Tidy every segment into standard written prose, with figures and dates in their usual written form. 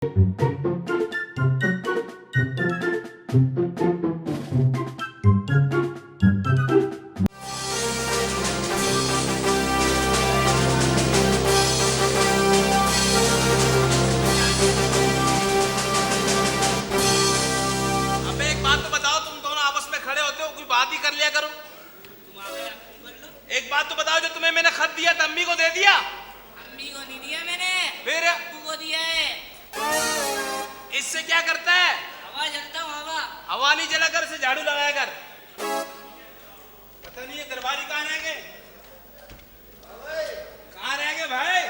एक बात तो बताओ, तुम दोनों आपस में खड़े होते हो, कोई बात ही कर लिया करो। एक बात तो बताओ, जो तुम्हें मैंने खत दिया था अम्मी को दे दिया? अम्मी को नहीं दिया मैंने, फिर अब्बू को दिया है। इससे क्या करता है? हवा जलता हूँ, हवा। हवा नहीं जला कर, से झाड़ू लगाया कर। पता नहीं है दरबारी कहाँ रह गए, कहाँ रह गए भाई?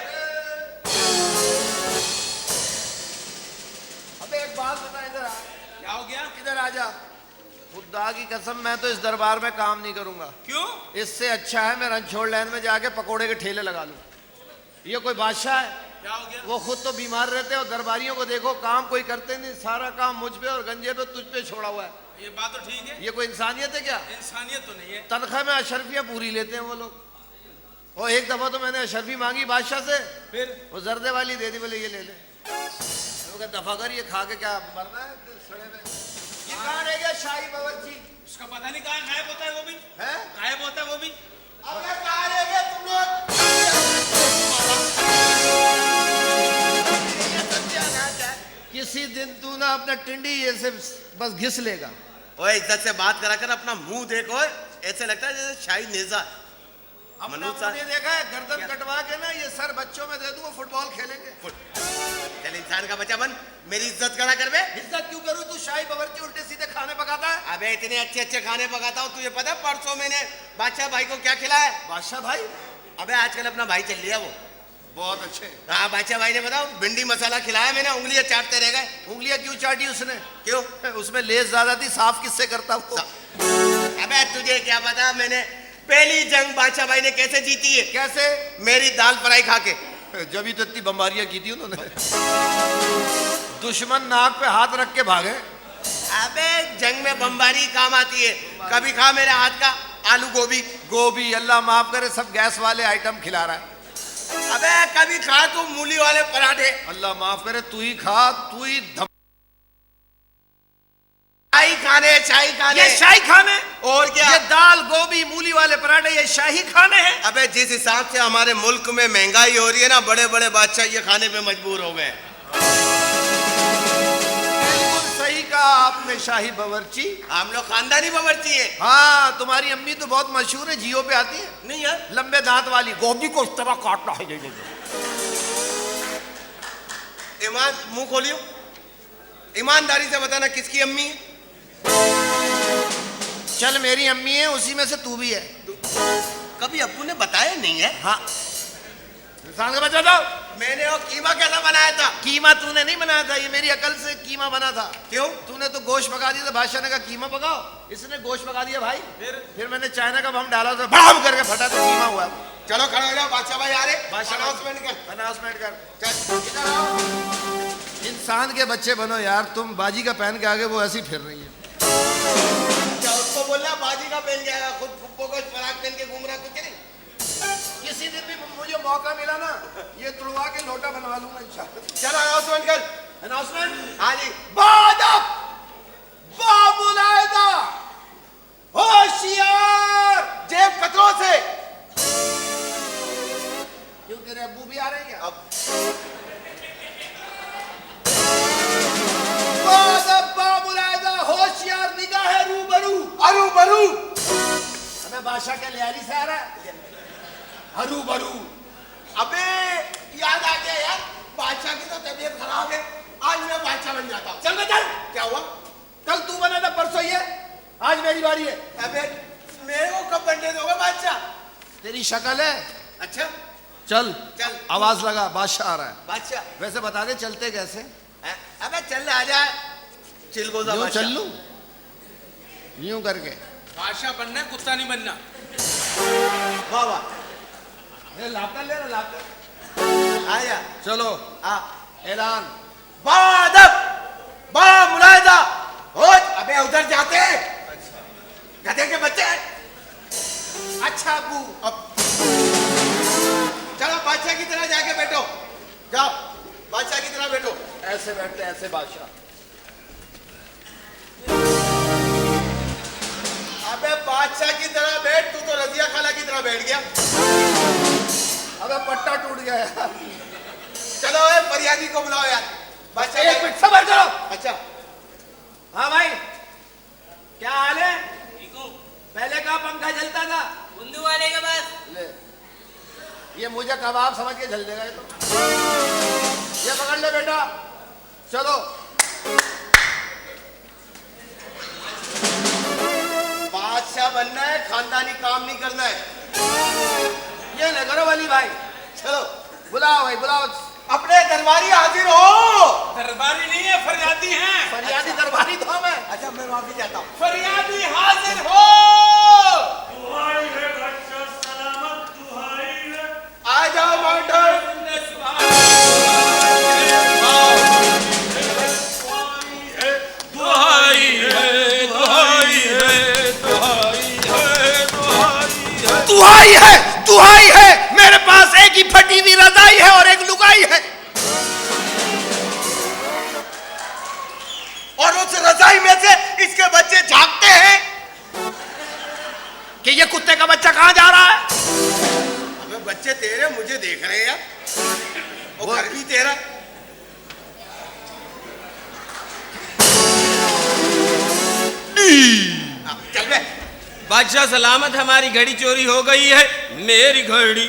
अबे एक बात बता, इधर आ। क्या हो गया? इधर आ जा। खुदा की कसम, मैं तो इस दरबार में काम नहीं करूंगा। क्यों? इससे अच्छा है मैं रणछोड़ लैन में जाके पकोड़े के ठेले लगा लूं। ये कोई बादशाह है? क्या हो गया? वो खुद तो बीमार रहते हैं और दरबारियों को देखो, काम कोई करते नहीं, सारा काम मुझ पे और गंजे पे तुझ पे छोड़ा हुआ है। ये बात तो ठीक है। ये कोई इंसानियत है क्या? इंसानियत तो नहीं है। तनख्वाह में अशरफियाँ पूरी लेते हैं वो लोग। और एक दफा तो मैंने अशरफी मांगी बादशाह से, फिर वो जर्दे वाली दे दी, बोले ये ले ले। दफा कर, ये खा के क्या मरना है सड़े में। ये कहाँ रह गया शाही बावर्ची? उसका पता नहीं कहाँ गायब होता है वो भी, है गायब होता है वो भी। अबे कहाँ रह गए तुम लोग? किसी दिन तू ना अपना टिंडी ये से बस घिस लेगा। ओए इज्जत से बात करा कर, अपना मुंह देखो, ऐसे लगता है जैसे शाही नेजा। अपना मनुष्य मुंह नहीं देखा है? गर्दन कटवा के ना ये सर बच्चों में दे दूं, वो फुटबॉल खेलेंगे। चल इंसान का बच्चा बन, मेरी इज्जत करा कर बे। इज्जत क्यों करूं? तू शाही बावर्ची उल्टे सीधे खाने पकाता है। अबे इतने अच्छे अच्छे खाने पकाता हूँ, तुझे पता है परसों मैंने बादशाह भाई को क्या खिलाया? बादशाह भाई अबे आजकल अपना भाई चल लिया वो। बहुत अच्छे। हाँ बादशाह भाई ने बताओ भिंडी मसाला खिलाया, मैंने उंगलियां चाटते रह गए। उंगलियां क्यों चाटी उसने? क्यों? उसमें लेस ज्यादा थी, साफ किससे करता वो? अबे तुझे क्या पता मैंने पहली जंग बादशाह भाई ने कैसे जीती है? कैसे? मेरी दाल फ्राई खा के। जब ही तो इतनी बमबारियां की थी उन्होंने। दुश्मन नाक पे हाथ रख के भागे। अबे जंग में बमबारी काम आती है। कभी खा मेरे हाथ का आलू गोभी। गोभी अल्लाह माफ करे, सब गैस वाले आइटम खिला रहा है। अबे कभी खा तू मूली वाले पराठे। अल्लाह माफ करे, तू ही खा, तू ही शाही खाने, शाही खाने। ये शाही खाने? और क्या? ये दाल गोभी मूली वाले पराठे ये शाही खाने हैं? अबे जिस हिसाब से हमारे मुल्क में महंगाई हो रही है ना, बड़े बड़े बादशाह ये खाने पे मजबूर हो गए। बिल्कुल सही कहा आपने शाही बावर्ची। हम लोग खानदानी बावर्ची है। हाँ, तुम्हारी अम्मी तो बहुत मशहूर है, जियो पे आती है। नहीं यार, लंबे दांत वाली, गोभी को इस तरह काटना है। ईमान मुंह खोलियो, ईमानदारी से बताना किसकी अम्मी है? चल मेरी अम्मी है, उसी में से तू भी है। कभी अब्बू ने बताया नहीं है। हाँ, इंसान का बच्चा था। मैंने वो कीमा कैसा बनाया था? कीमा तूने नहीं बनाया था, ये मेरी अकल से कीमा बना था। क्यों? तूने तो गोश्त पका दिया था, बादशाह ने कहा कीमा पकाओ, इसने गोश्त पका दिया भाई। फिर मैंने चाइना का बम डाला तो बम करके फटा, तो कीमा हुआ। चलो खड़े हो जाओ, बादशाह भाई आ रहे। बादशाह अनाउंसमेंट कर। अनाउंसमेंट कर। चल इधर आओ। इंसान के बच्चे बनो यार, तुम बाजी का पहन के आगे, वो ऐसी फिर रही है। क्या उसको बोलना बाजी का पहन के आएगा, खुद फुप्पो को फराक पहन के घूम रहा, कुछ नहीं। किसी दिन भी मुझे मौका मिला ना, ये तुड़वा के लोटा बनवा लूंगा इंशाल्लाह। चलो अनाउंसमेंट कर। अनाउंसमेंट। हाँ जी। बादब, बामुलायदा, होशियार। जेब कतरों से। क्यों, तेरे अब्बू भी आ रहे हैं क्या? अब बादब, बामुलायदा, होशियार, निगाह है रूबरू। अरू बरू। हमें बादशाह के लियारी से आ रहा है। हरू बरू। अबे याद आ गया यार, बादशाह की तो तबीयत खराब है, आज मैं बादशाह बन जाता हूँ। चल बे चल। क्या हुआ? कल तू बना था, परसों ये, आज मेरी बारी है। अबे मेरे को कब बनने दोगे बादशाह? तेरी शक्ल है। अच्छा चल चल। आवाज लगा, बादशाह आ रहा है। बादशाह। वैसे बता दे चलते कैसे? अबे चल आ जा, चिलगोजा यूं बादशाह। चल लूं, यूं करके। बादशाह बनना है, कुत्ता नहीं बनना। वाह वाह, लाता ले लाता। आया। चलो आ ऐलान। बादब, बा मुलायदा, होश। अबे उधर जाते गधे के बच्चे। अच्छा अबू, अब चलो बादशाह की तरह जाके बैठो, जाओ। बादशाह की तरह बैठो। ऐसे बैठते ऐसे बादशाह। अबे बादशाह की तरह बैठ, तू तो रजिया खाला की तरह बैठ गया। अबे पट्टा टूट गया यार। चलो ए फरियादी को बुलाओ यार। बादशाह एक मिनट सबर करो। अच्छा हाँ भाई, क्या हाल है? पहले का पंखा जलता था। बुंदू वाले के पास। ले, ये मुझे कबाब समझ के जल देगा ये तो। ये पकड़ ले बेटा, चलो। बादशाह बनना है, खानदानी काम नहीं करना है। ये ले करो वली भाई, चलो बुलाओ भाई बुलाओ। अपने दरबारी हाजिर हो। दरबारी नहीं है, फरियादी हैं। फरियादी दरबारी तो मैं। अच्छा मैं माफी चाहता हूँ। फरियादी हाजिर हो। दुहाई है बादशाह सलामत, दुहाई है। आ जाओ माउंटेन। दुहाई है, दुहाई है, दुहाई है, दुहाई है। दुहाई है, दुहाई है। मेरे पास एक ही फटी हुई रजाई है और एक लुगाई है। और उस रजाई में से इसके बच्चे झांकते हैं कि ये कुत्ते का बच्चा कहाँ जा रहा है? अबे बच्चे तेरे मुझे देख रहे हैं यार, वो घर भी तेरा। चल बे। बादशाह सलामत, हमारी घड़ी चोरी हो गई है। मेरी घड़ी,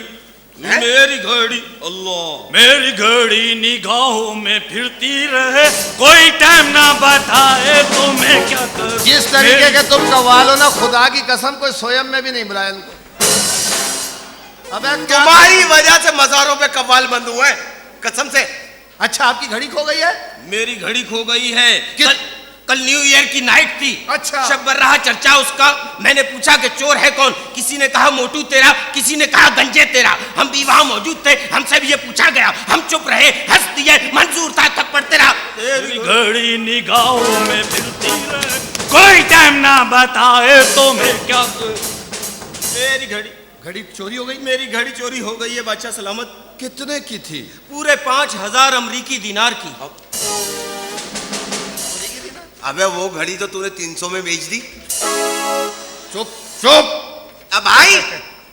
मेरी घड़ी, अल्लाह। मेरी घड़ी निगाहों में फिरती रहे, कोई टाइम ना बताए तो मैं क्या करूं। जिस तरीके के तुम कव्वालो ना, खुदा की कसम कोई सोयम में भी नहीं बुलाया इनको। अबे क्या? तुम्हारी वजह से मजारों पे कव्वाल बंद हुए हैं, कसम से। अच्छा आपकी घड़ी खो गई है? मेरी घड़ी खो गई है। किस- कल न्यू ईयर की नाइट थी। अच्छा। शब बर रहा चर्चा उसका। मैंने पूछा कि चोर है कौन? किसी ने कहा मोटू तेरा, किसी ने कहा गंजे तेरा। हम भी वहां मौजूद थे, हमसे भी ये पूछा गया। हम चुप रहे, हंस दिए, मंजूर था, तब पढ़ते रहा। मेरी घड़ी निगाहों में फिरती रहे, कोई टाइम ना बताए तो मैं क्या करूं। मेरी घड़ी, घड़ी चोरी हो गई? मेरी घड़ी चोरी हो गई है बादशाह सलामत। कितने की थी? पूरे 5000 अमरीकी दिनार की। अबे वो घड़ी तो तूने 300 में बेच दी। चुप चुप। अब भाई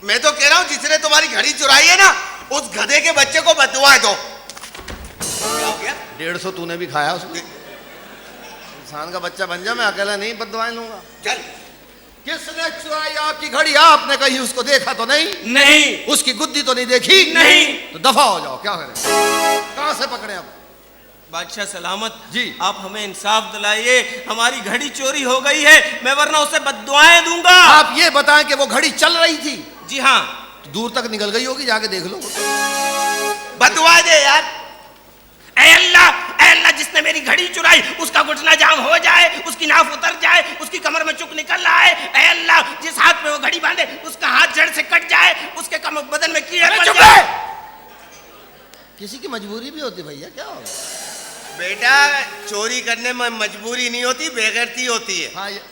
मैं तो कह रहा हूँ जिसने तुम्हारी घड़ी चुराई है ना, उस गधे के बच्चे को बददुआएं दो। क्या हो गया? 150 तूने भी खाया उसमें। इंसान का बच्चा बन जा, मैं अकेला नहीं बददुआएं लूंगा। चल। किसने चुराई आपकी घड़ी? आपने कहीं उसको देखा तो नहीं? नहीं, उसकी गुद्दी तो नहीं देखी? नहीं। तो दफा हो जाओ, क्या करें? कहां से पकड़े अब? बादशाह सलामत जी। आप हमें इंसाफ दिलाइए, हमारी घड़ी चोरी हो गई है, मैं वरना उसे बद्दुआएं दूंगा। आप ये बताएं कि वो घड़ी चल रही थी? जी हाँ। तो दूर तक निकल गई होगी, जाके देख लो। बददुआएं दे यार। ऐ अल्लाह, ऐ अल्लाह, जिसने मेरी घड़ी चुराई उसका घुटना जाम हो जाए, उसकी नाफ उतर जाए, उसकी कमर में चुक निकल रहा है। ऐ अल्लाह, जिस हाथ में वो घड़ी बांधे उसका हाथ जड़ से कट जाए, उसके बदन में कीड़े पड़ जाए। किसी की मजबूरी भी होती भैया, क्या होगा? बेटा चोरी करने में मजबूरी नहीं होती, बेगैरती होती है। हाँ ये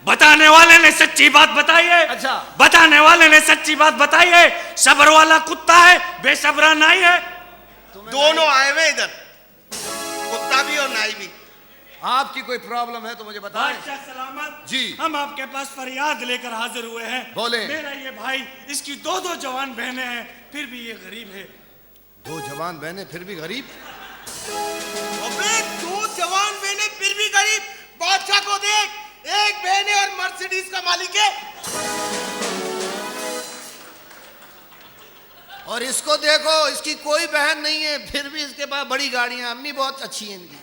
बताने वाले ने सच्ची बात बताई है। अच्छा। बताने वाले ने सच्ची बात बताई है। सब्र वाला कुत्ता है, बेसब्रा नाई है। दोनों आए हुए इधर, कुत्ता भी और नाई भी। आपकी कोई प्रॉब्लम है तो मुझे बताएं। बादशाह सलामत जी। हम आपके पास फरियाद लेकर हाजिर हुए हैं। बोले। मेरा ये भाई, इसकी दो जवान बहनें हैं, फिर भी ये गरीब है। 2 जवान बहने फिर भी गरीब? अबे 2 जवान बहने फिर भी गरीब? बादशाह को देख, एक बहन है और मर्सिडीज का मालिक है। और इसको देखो, इसकी कोई बहन नहीं है, फिर भी इसके पास बड़ी गाड़ियां। अम्मी बहुत अच्छी है इनकी।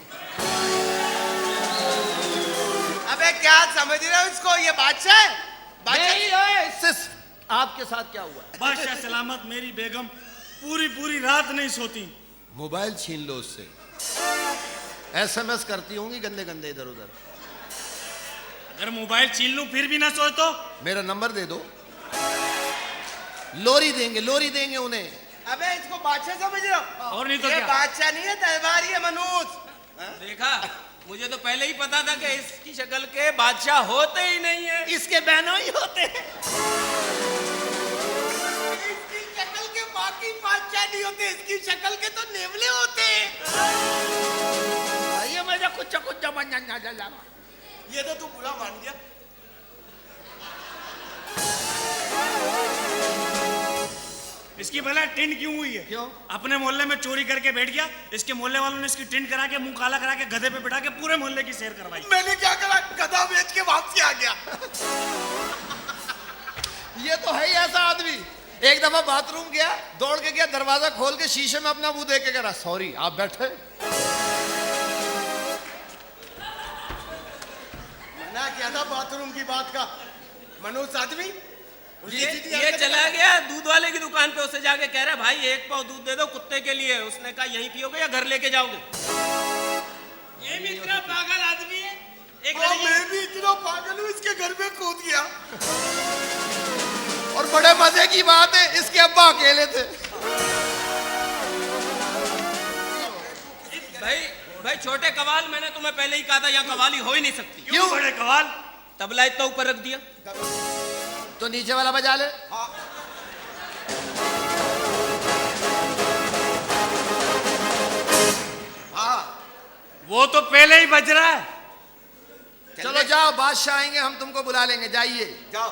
अबे क्या समझ रहे हो इसको? ये बादशाह है? बादशाह इससे आपके साथ क्या हुआ? बादशाह सलामत, मेरी बेगम पूरी रात नहीं सोती। मोबाइल छीन लो उससे। SMS करती होंगी गंदे गंदे इधर उधर। अगर मोबाइल छीन लूं फिर भी ना सोए तो? मेरा नंबर दे दो, लोरी देंगे उन्हें। अबे इसको बादशाह समझ रहे हो? और नहीं तो ये क्या? बादशाह नहीं है, दरबारी है मनुष्य। देखा, मुझे तो पहले ही पता था कि इसकी शक्ल के बादशाह होते ही नहीं है, इसके बहनों ही होते हैं। इसकी शक्ल के बाकी बादशाह नहीं होते, इसकी शक्ल के तो नेवले होते। ये मुझे कुछ जमा ये तो तू बुरा मान गया। इसकी भला टिंड क्यों हुई है? क्यों? अपने मोहल्ले में चोरी करके बैठ गया, इसके मोहल्ले वालों ने इसकी टिंड करा के मुंह काला करा के गधे पे बिठा के पूरे मोहल्ले की सैर करवाई। मैंने क्या करा, गधा बेच के वापसी आ गया। ये तो है ही ऐसा आदमी। एक दफा बाथरूम गया, दौड़ के गया, दरवाजा खोल के शीशे में अपना मुंह देख के कह रहा सॉरी आप बैठे। मना किया था बाथरूम की बात का। मनोज आदमी ये चला गया दूध वाले की दुकान पे, उसे जाके कह रहा भाई एक पाव दूध दे दो कुत्ते के लिए। उसने कहा यहीं पियोगे या घर लेके जाओगे? ये भी इतना पागल आदमी है। एक मैं भी इतना पागल हूँ, इसके घर में कूद गया। और बड़े मजे की बात है, इसके अब्बा अकेले थे। भाई छोटे कवाल, मैंने तुम्हें पहले ही कहा था यहाँ कवाली हो ही नहीं सकती। क्यों बड़े कवाल? तबला इतना ऊपर रख दिया तो नीचे वाला बजा ले। हाँ वो तो पहले ही बज रहा है। चलो जाओ, बादशाह आएंगे, हम तुमको बुला लेंगे, जाइए। जाओ।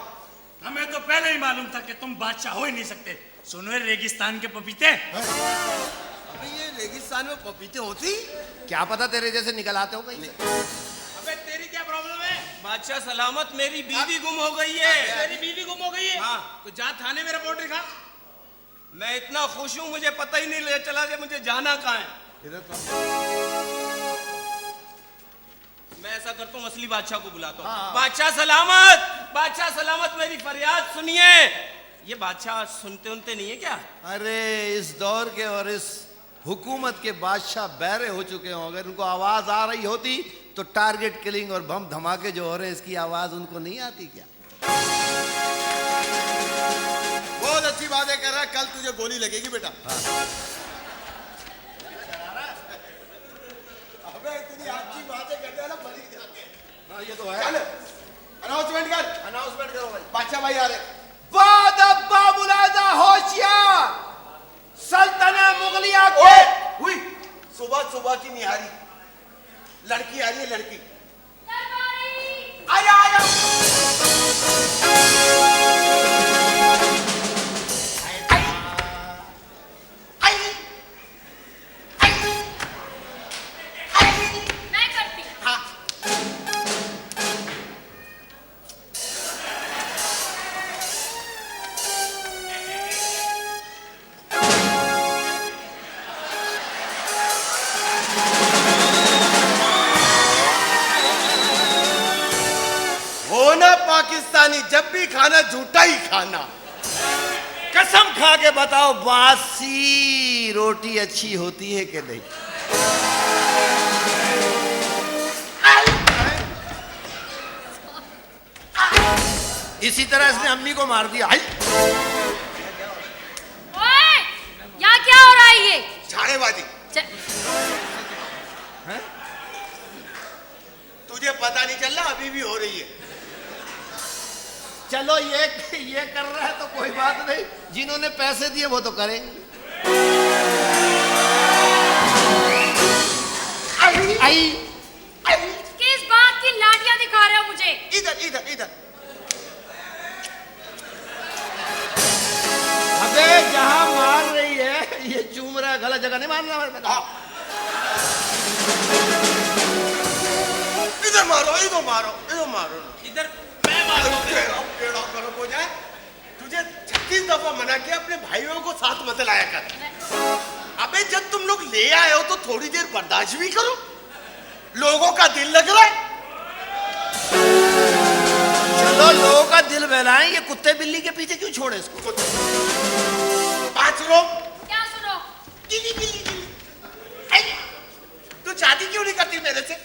हमें तो पहले ही मालूम था कि तुम बादशाह हो ही नहीं सकते। सुनो रेगिस्तान के पपीते, अबे ये रेगिस्तान में पपीते होती? क्या पता तेरे जैसे निकल आते हो कहीं से। अबे तेरी क्या प्रॉब्लम है? बादशाह सलामत, मेरी बीवी गुम हो गई है। मेरी बीवी गुम हो गई है? हाँ। तो जा थाने में रिपोर्ट लिखा। मैं इतना खुश हूँ, मुझे पता ही नहीं ले चला कि मुझे जाना कहाँ है। मैं ऐसा करता हूँ, असली बादशाह को बुलाता हूँ। बादशाह सलामत, बादशाह सलामत, मेरी फरियाद सुनिए। ये बादशाह सुनते नहीं है क्या? अरे इस दौर के और इस हुकूमत के बादशाह बहरे हो चुके हों। अगर उनको आवाज आ रही होती तो टारगेट किलिंग और बम धमाके जो हो रहे हैं, इसकी आवाज उनको नहीं आती क्या? बहुत अच्छी बात है, कह रहा है कल तुझे गोली लगेगी बेटा। अबे इतनी अच्छी बात है, कहते हैं ना बड़ी जाके। हाँ ये तो है। चल अनाउंसमेंट कर। अनाउंसमेंट करो भाई। बादशाह भाई आ रहे। बाद अब्बा मुलादा होशियार, सल्तनत मुगलिया के। हुई सुबह सुबह की निहारी, लड़की आ रही है, लड़की। आया आया। मैं करती। हाँ होना पाकिस्तानी, जब भी खाना झूठा ही खाना। कसम खा के बताओ, बासी रोटी अच्छी होती है कि नहीं? इसी तरह इसने अम्मी को मार दिया। ओए, यहाँ क्या हो रहा है ये? झाड़ेबाजी। च- तुझे पता नहीं चल रहा, अभी भी हो रही है। चलो ये कर रहा है तो कोई बात नहीं, जिन्होंने पैसे दिए वो तो करेंगे। आई किस बात की लाठियां दिखा रहे हो मुझे? इधर इधर इधर। अबे जहां मार रही है ये चूम रहा है, गलत जगह नहीं मारना है। इधर मारो इधर मारो इधर मारो। इधर मैं मारूंगा। पेड़ा गर्म हो जाए। तुझे 36 दफा मना किया अपने भाइयों को साथ मत लाया कर। अबे जब तुम लोग ले आए हो तो थोड़ी देर बर्दाश्त भी करो, लोगों का दिल लग रहा है। चलो लोगों का दिल बहलाएं, ये कुत्ते बिल्ली के पीछे क्यों छोड़े इसको? पांच लोग। क्या सुनो? गिली गिली गिली। तू शादी क्यों नहीं करती मेरे से?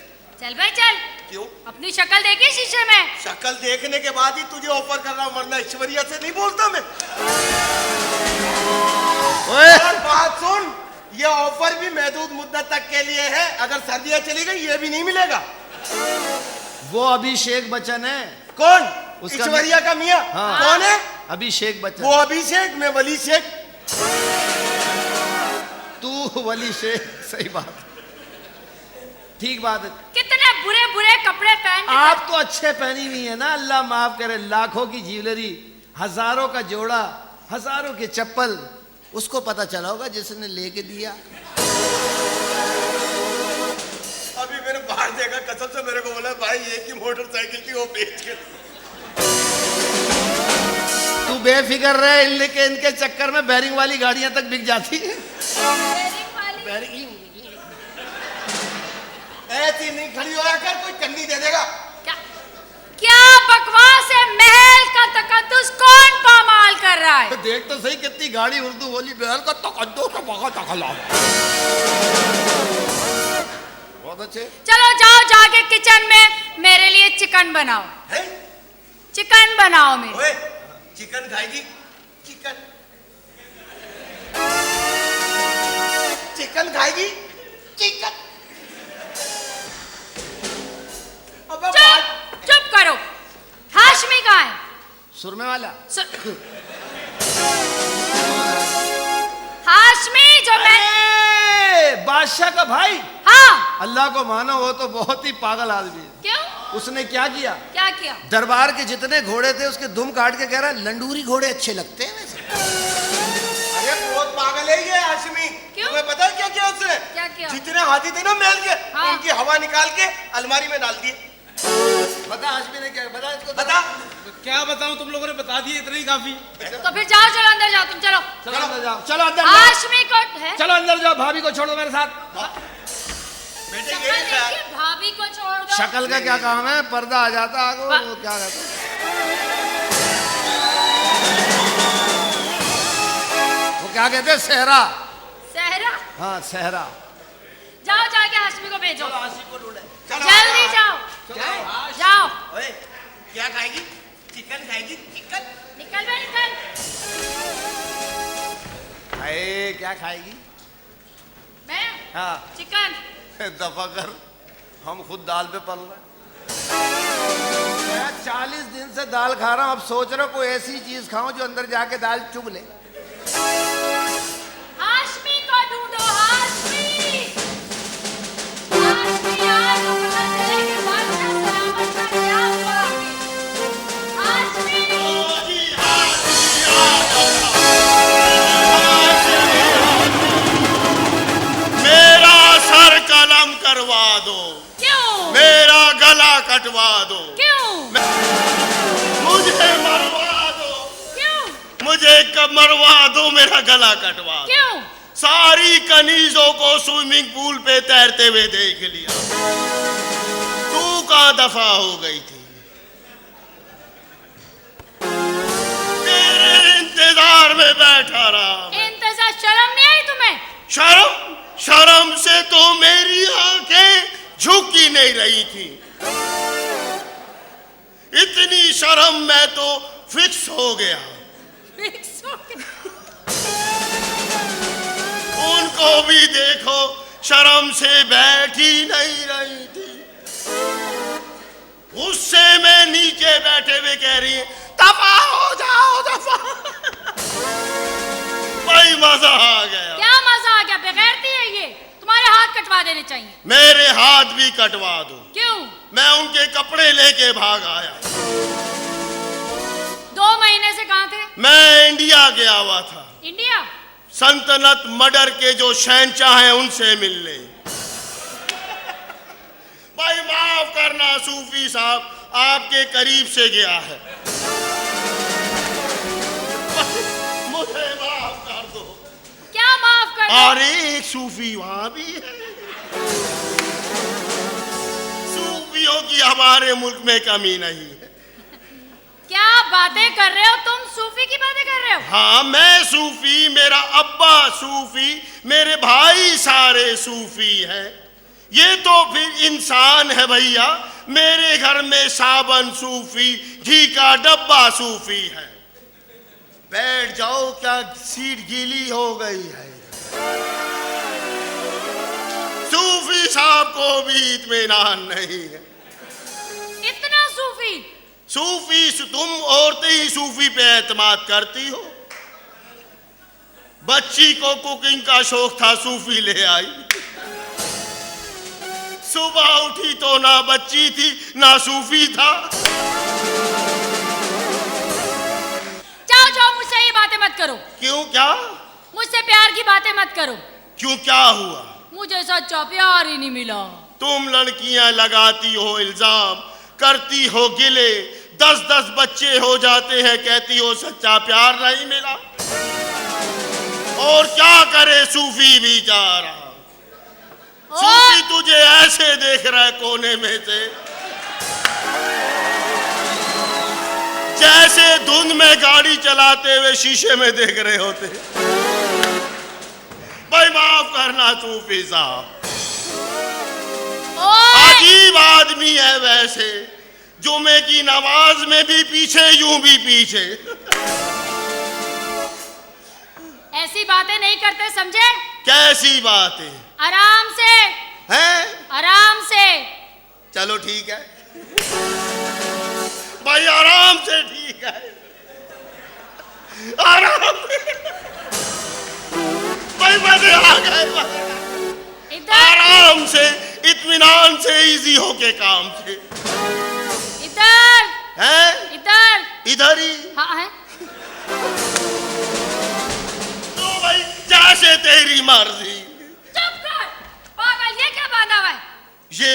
चल भाई चल। क्यों? अपनी शक्ल देखी शीशे में? शक्ल देखने के बाद ही तुझे ऑफर कर रहा हूं, वरना ऐश्वर्या से नहीं बोलता मैं। और बात सुन, ये ऑफर भी महदूद मुद्दत तक के लिए है। अगर सर्दियां चली गई ये भी नहीं मिलेगा। वो अभिषेक बच्चन है। कौन? उसका ऐश्वर्या का मियां। हाँ। कौन है? अभिषेक बच्चन। वो अभिषेक, मैं वली शेख। वली शेख, सही बात, ठीक बात है। कितने बुरे बुरे कपड़े पहन के आप तो अच्छे पहनी हुई है ना, अल्लाह माफ करे, लाखों की ज्वेलरी, हजारों का जोड़ा, हजारों के चप्पल, उसको पता चला होगा जिसने लेके दिया। अभी मैंने बाहर देखा, कसम से मेरे को बोला भाई एक ही मोटरसाइकिल थी, वो बेच के। तू बेफिक्र रहे, इनके चक्कर में बैरिंग वाली गाड़ियां तक बिक जाती है। वाली ऐसी नहीं खड़ी होया कर, कोई कन्नी दे देगा। क्या क्या बकवास है? महल का तकद्दुस कौन पामाल कर रहा है? देख तो सही कितनी गाड़ी उर्दू बोली, बहल का तकद्दुस का बहुत तखला। बहुत अच्छे। चलो जाओ जाके किचन में मेरे लिए चिकन बनाओ। है? चिकन बनाओ मेरे। ओए, चिकन खाएगी? चिकन चिकन खाएगी? चिकन। अबे चुप चुप करो। हाशमी कहाँ है? सुरमे वाला। हाशमी जो मैं बादशाह का भाई। हाँ। अल्लाह को मानो, वो तो बहुत ही पागल आदमी है। क्यों? उसने क्या किया? क्या किया? दरबार के जितने घोड़े थे उसके दुम काट के कह रहा लंडूरी घोड़े अच्छे लगते हैं वैसे। अरे बहुत पागल है ये हाशमी। क्यों? तुम्हें पता है क्या किया उसने? क्या किया? जितने हाथी थे ना महल के, हाँ। उनकी हवा निकाल के अलमारी में डाल दिए। बता हाशमी ने क्या बता इसको? बता। क्या बताऊं, तुम लोगों ने बता दिए, इतना ही काफी। तो फिर जाओ, चलो अंदर जाओ, तुम चलो। चलो अंदर जाओ, चलो अंदर जाओ। हाशमी को है? चलो अंदर जाओ, भाभी को छोड़ दो मेरे साथ। बेटे शक्ल ये क्या? देखिए, भाभी को छोड़ दो। शक्ल का क्या काम है, पर्दा आ जाता आगे, वो क्या करता। वो क्या कहते हैं, सहरा। सहरा? हाँ सहरा। जाओ जाके हाशमी को भेजो। चलो। जल्दी जाओ। जाओ। ओए, क्या खाएगी? चिकन खाएगी? चिकन। निकल बे निकल। अरे क्या खाएगी? मैं हाँ चिकन। दफा कर, हम खुद दाल पे पल रहे हैं। मैं 40 दिन से दाल खा रहा हूँ, अब सोच रहा हूँ कोई ऐसी चीज खाऊं जो अंदर जाके दाल चुग ले। हाशमी को ढूंढो। हाशमी यार, तो पता चले कि बादशाह सलामत का क्या हुआ। हाशमी। मेरा सर कलम करवा दो, क्यों? मेरा गला कटवा दो, क्यों? मुझे मरवा दो, क्यों? मुझे कब मरवा दो, मेरा गला कटवा दो। क्यों? सारी कनीजों को स्विमिंग पूल पे तैरते हुए देख लिया, तू कहाँ दफा हो गई थी? तेरे इंतजार में बैठा रहा। इंतजार, शर्म नहीं आई तुम्हें? शर्म? शर्म से तो मेरी आंखें झुक ही नहीं रही थी। इतनी शर्म मैं तो फिक्स हो गया। उनको भी देखो, शर्म से बैठ ही नहीं रही थी। उससे मैं नीचे बैठे हुए कह रही है दफा हो जाओ, दफा। भाई मजा आ गया। क्या मजा आ गया? बेगैरती है ये। तुम्हारे हाथ कटवा देने चाहिए। मेरे हाथ भी कटवा दो। क्यों? मैं उनके कपड़े लेके भाग आया। 2 महीने से कहाँ थे? मैं इंडिया गया हुआ था, इंडिया? सल्तनत मर्डर के जो शहंशाह हैं उनसे मिलने। भाई माफ करना सूफी साहब, आपके करीब से गया है, मुझे माफ कर दो। क्या माफ कर दो? और एक सूफी वहां भी है। सूफियों की हमारे मुल्क में कमी नहीं है। क्या बातें कर रहे हो तुम? सूफी की बातें कर रहे हो? हाँ मैं सूफी, मेरा अब्बा सूफी, मेरे भाई सारे सूफी हैं। ये तो फिर इंसान है भैया। मेरे घर में साबन सूफी, घी का डब्बा सूफी है। बैठ जाओ, क्या सीट गीली हो गई है। सूफी साहब को भी इत्मीनान नहीं है। इतना सूफी? सूफी तुम औरतें ही सूफी पे एतमाद करती हो। बच्ची को कुकिंग का शौक था, सूफी ले आई। सुबह उठी तो ना बच्ची थी ना सूफी था। जाओ जाओ, मुझसे ये बातें मत करो। क्यों, क्या? मुझसे प्यार की बातें मत करो। क्यों, क्या हुआ? मुझे सच्चा प्यार ही नहीं मिला। तुम लड़कियां लगाती हो इल्जाम, करती हो गिले, 10-10 बच्चे हो जाते हैं, कहती हो सच्चा प्यार नहीं मिला। और क्या करे सूफी बेचारा, सूफी तुझे ऐसे देख रहा है कोने में से, जैसे धुंध में गाड़ी चलाते हुए शीशे में देख रहे होते। भाई माफ करना सूफी साहब, अजीब आदमी है वैसे, जुमे की नमाज में भी पीछे, यूं भी पीछे। ऐसी बातें नहीं करते, समझे? कैसी बातें? आराम से। हैं? आराम से। चलो ठीक है भाई, आराम से, ठीक है, आराम से। भाई मजे आ गए, इधर आराम से, इत्मीनान से, इजी होके काम से। इधर हैं? इधर इधर ही? हाँ है। तो भाई जैसे तेरी मर्जी। चुप कर पागल, ये क्या बांधा हुआ है? ये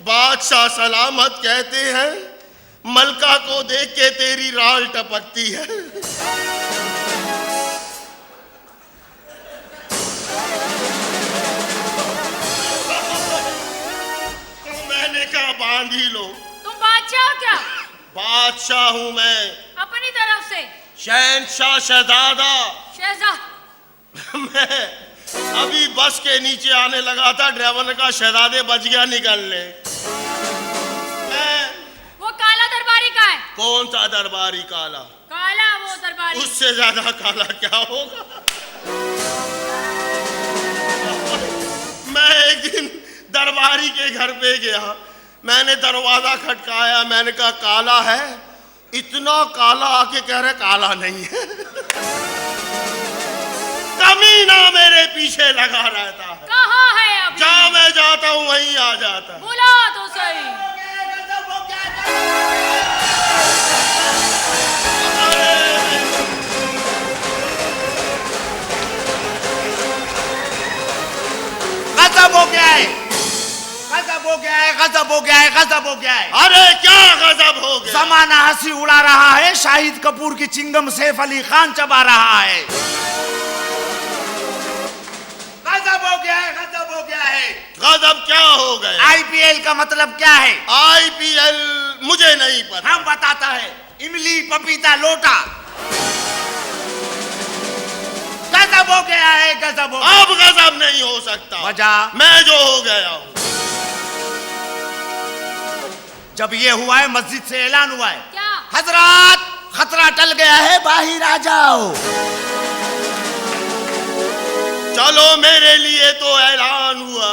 बादशाह सलामत कहते हैं, मलका को देख के तेरी राल टपकती है। तो मैंने कहा बांध ही लो। तुम बादशाह हो क्या? बादशाह हूं मैं, अपनी तरफ से। शहंशाह शहजादा। शहजाद मैं अभी बस के नीचे आने लगा था, ड्राइवर ने कहा शहजादे बच गया निकलने। मैं वो काला दरबारी का है। कौन सा दरबारी काला? काला वो दरबारी। उससे ज्यादा काला क्या होगा? मैं एक दिन दरबारी के घर पे गया, मैंने दरवाजा खटकाया, मैंने कहा काला है? इतना काला आके कह रहे काला नहीं है। कमीना मेरे पीछे लगा रहता है। कहाँ है अभी? जहाँ मैं जाता हूँ वहीं आ जाता है। बुला तो सही। गजब हो गया है, गजब हो गया है, गजब हो गया है, गजब हो गया है। अरे क्या गजब हो गया? जमाना हंसी उड़ा रहा है, शाहिद कपूर की चिंगम सैफ अली खान चबा रहा है। गजब हो गया है, गजब हो गया है। गजब क्या हो गया? आईपीएल का मतलब क्या है? आईपीएल मुझे नहीं पता। हम बताता है, इमली पपीता लोटा। गजब हो गया है, गजब हो गया। अब गजब नहीं हो सकता, वजह मैं जो हो गया हूँ। जब ये हुआ है, मस्जिद से ऐलान हुआ है, क्या? हजरात खतरा टल गया है, बाहर आ जाओ। चलो मेरे लिए तो ऐलान हुआ,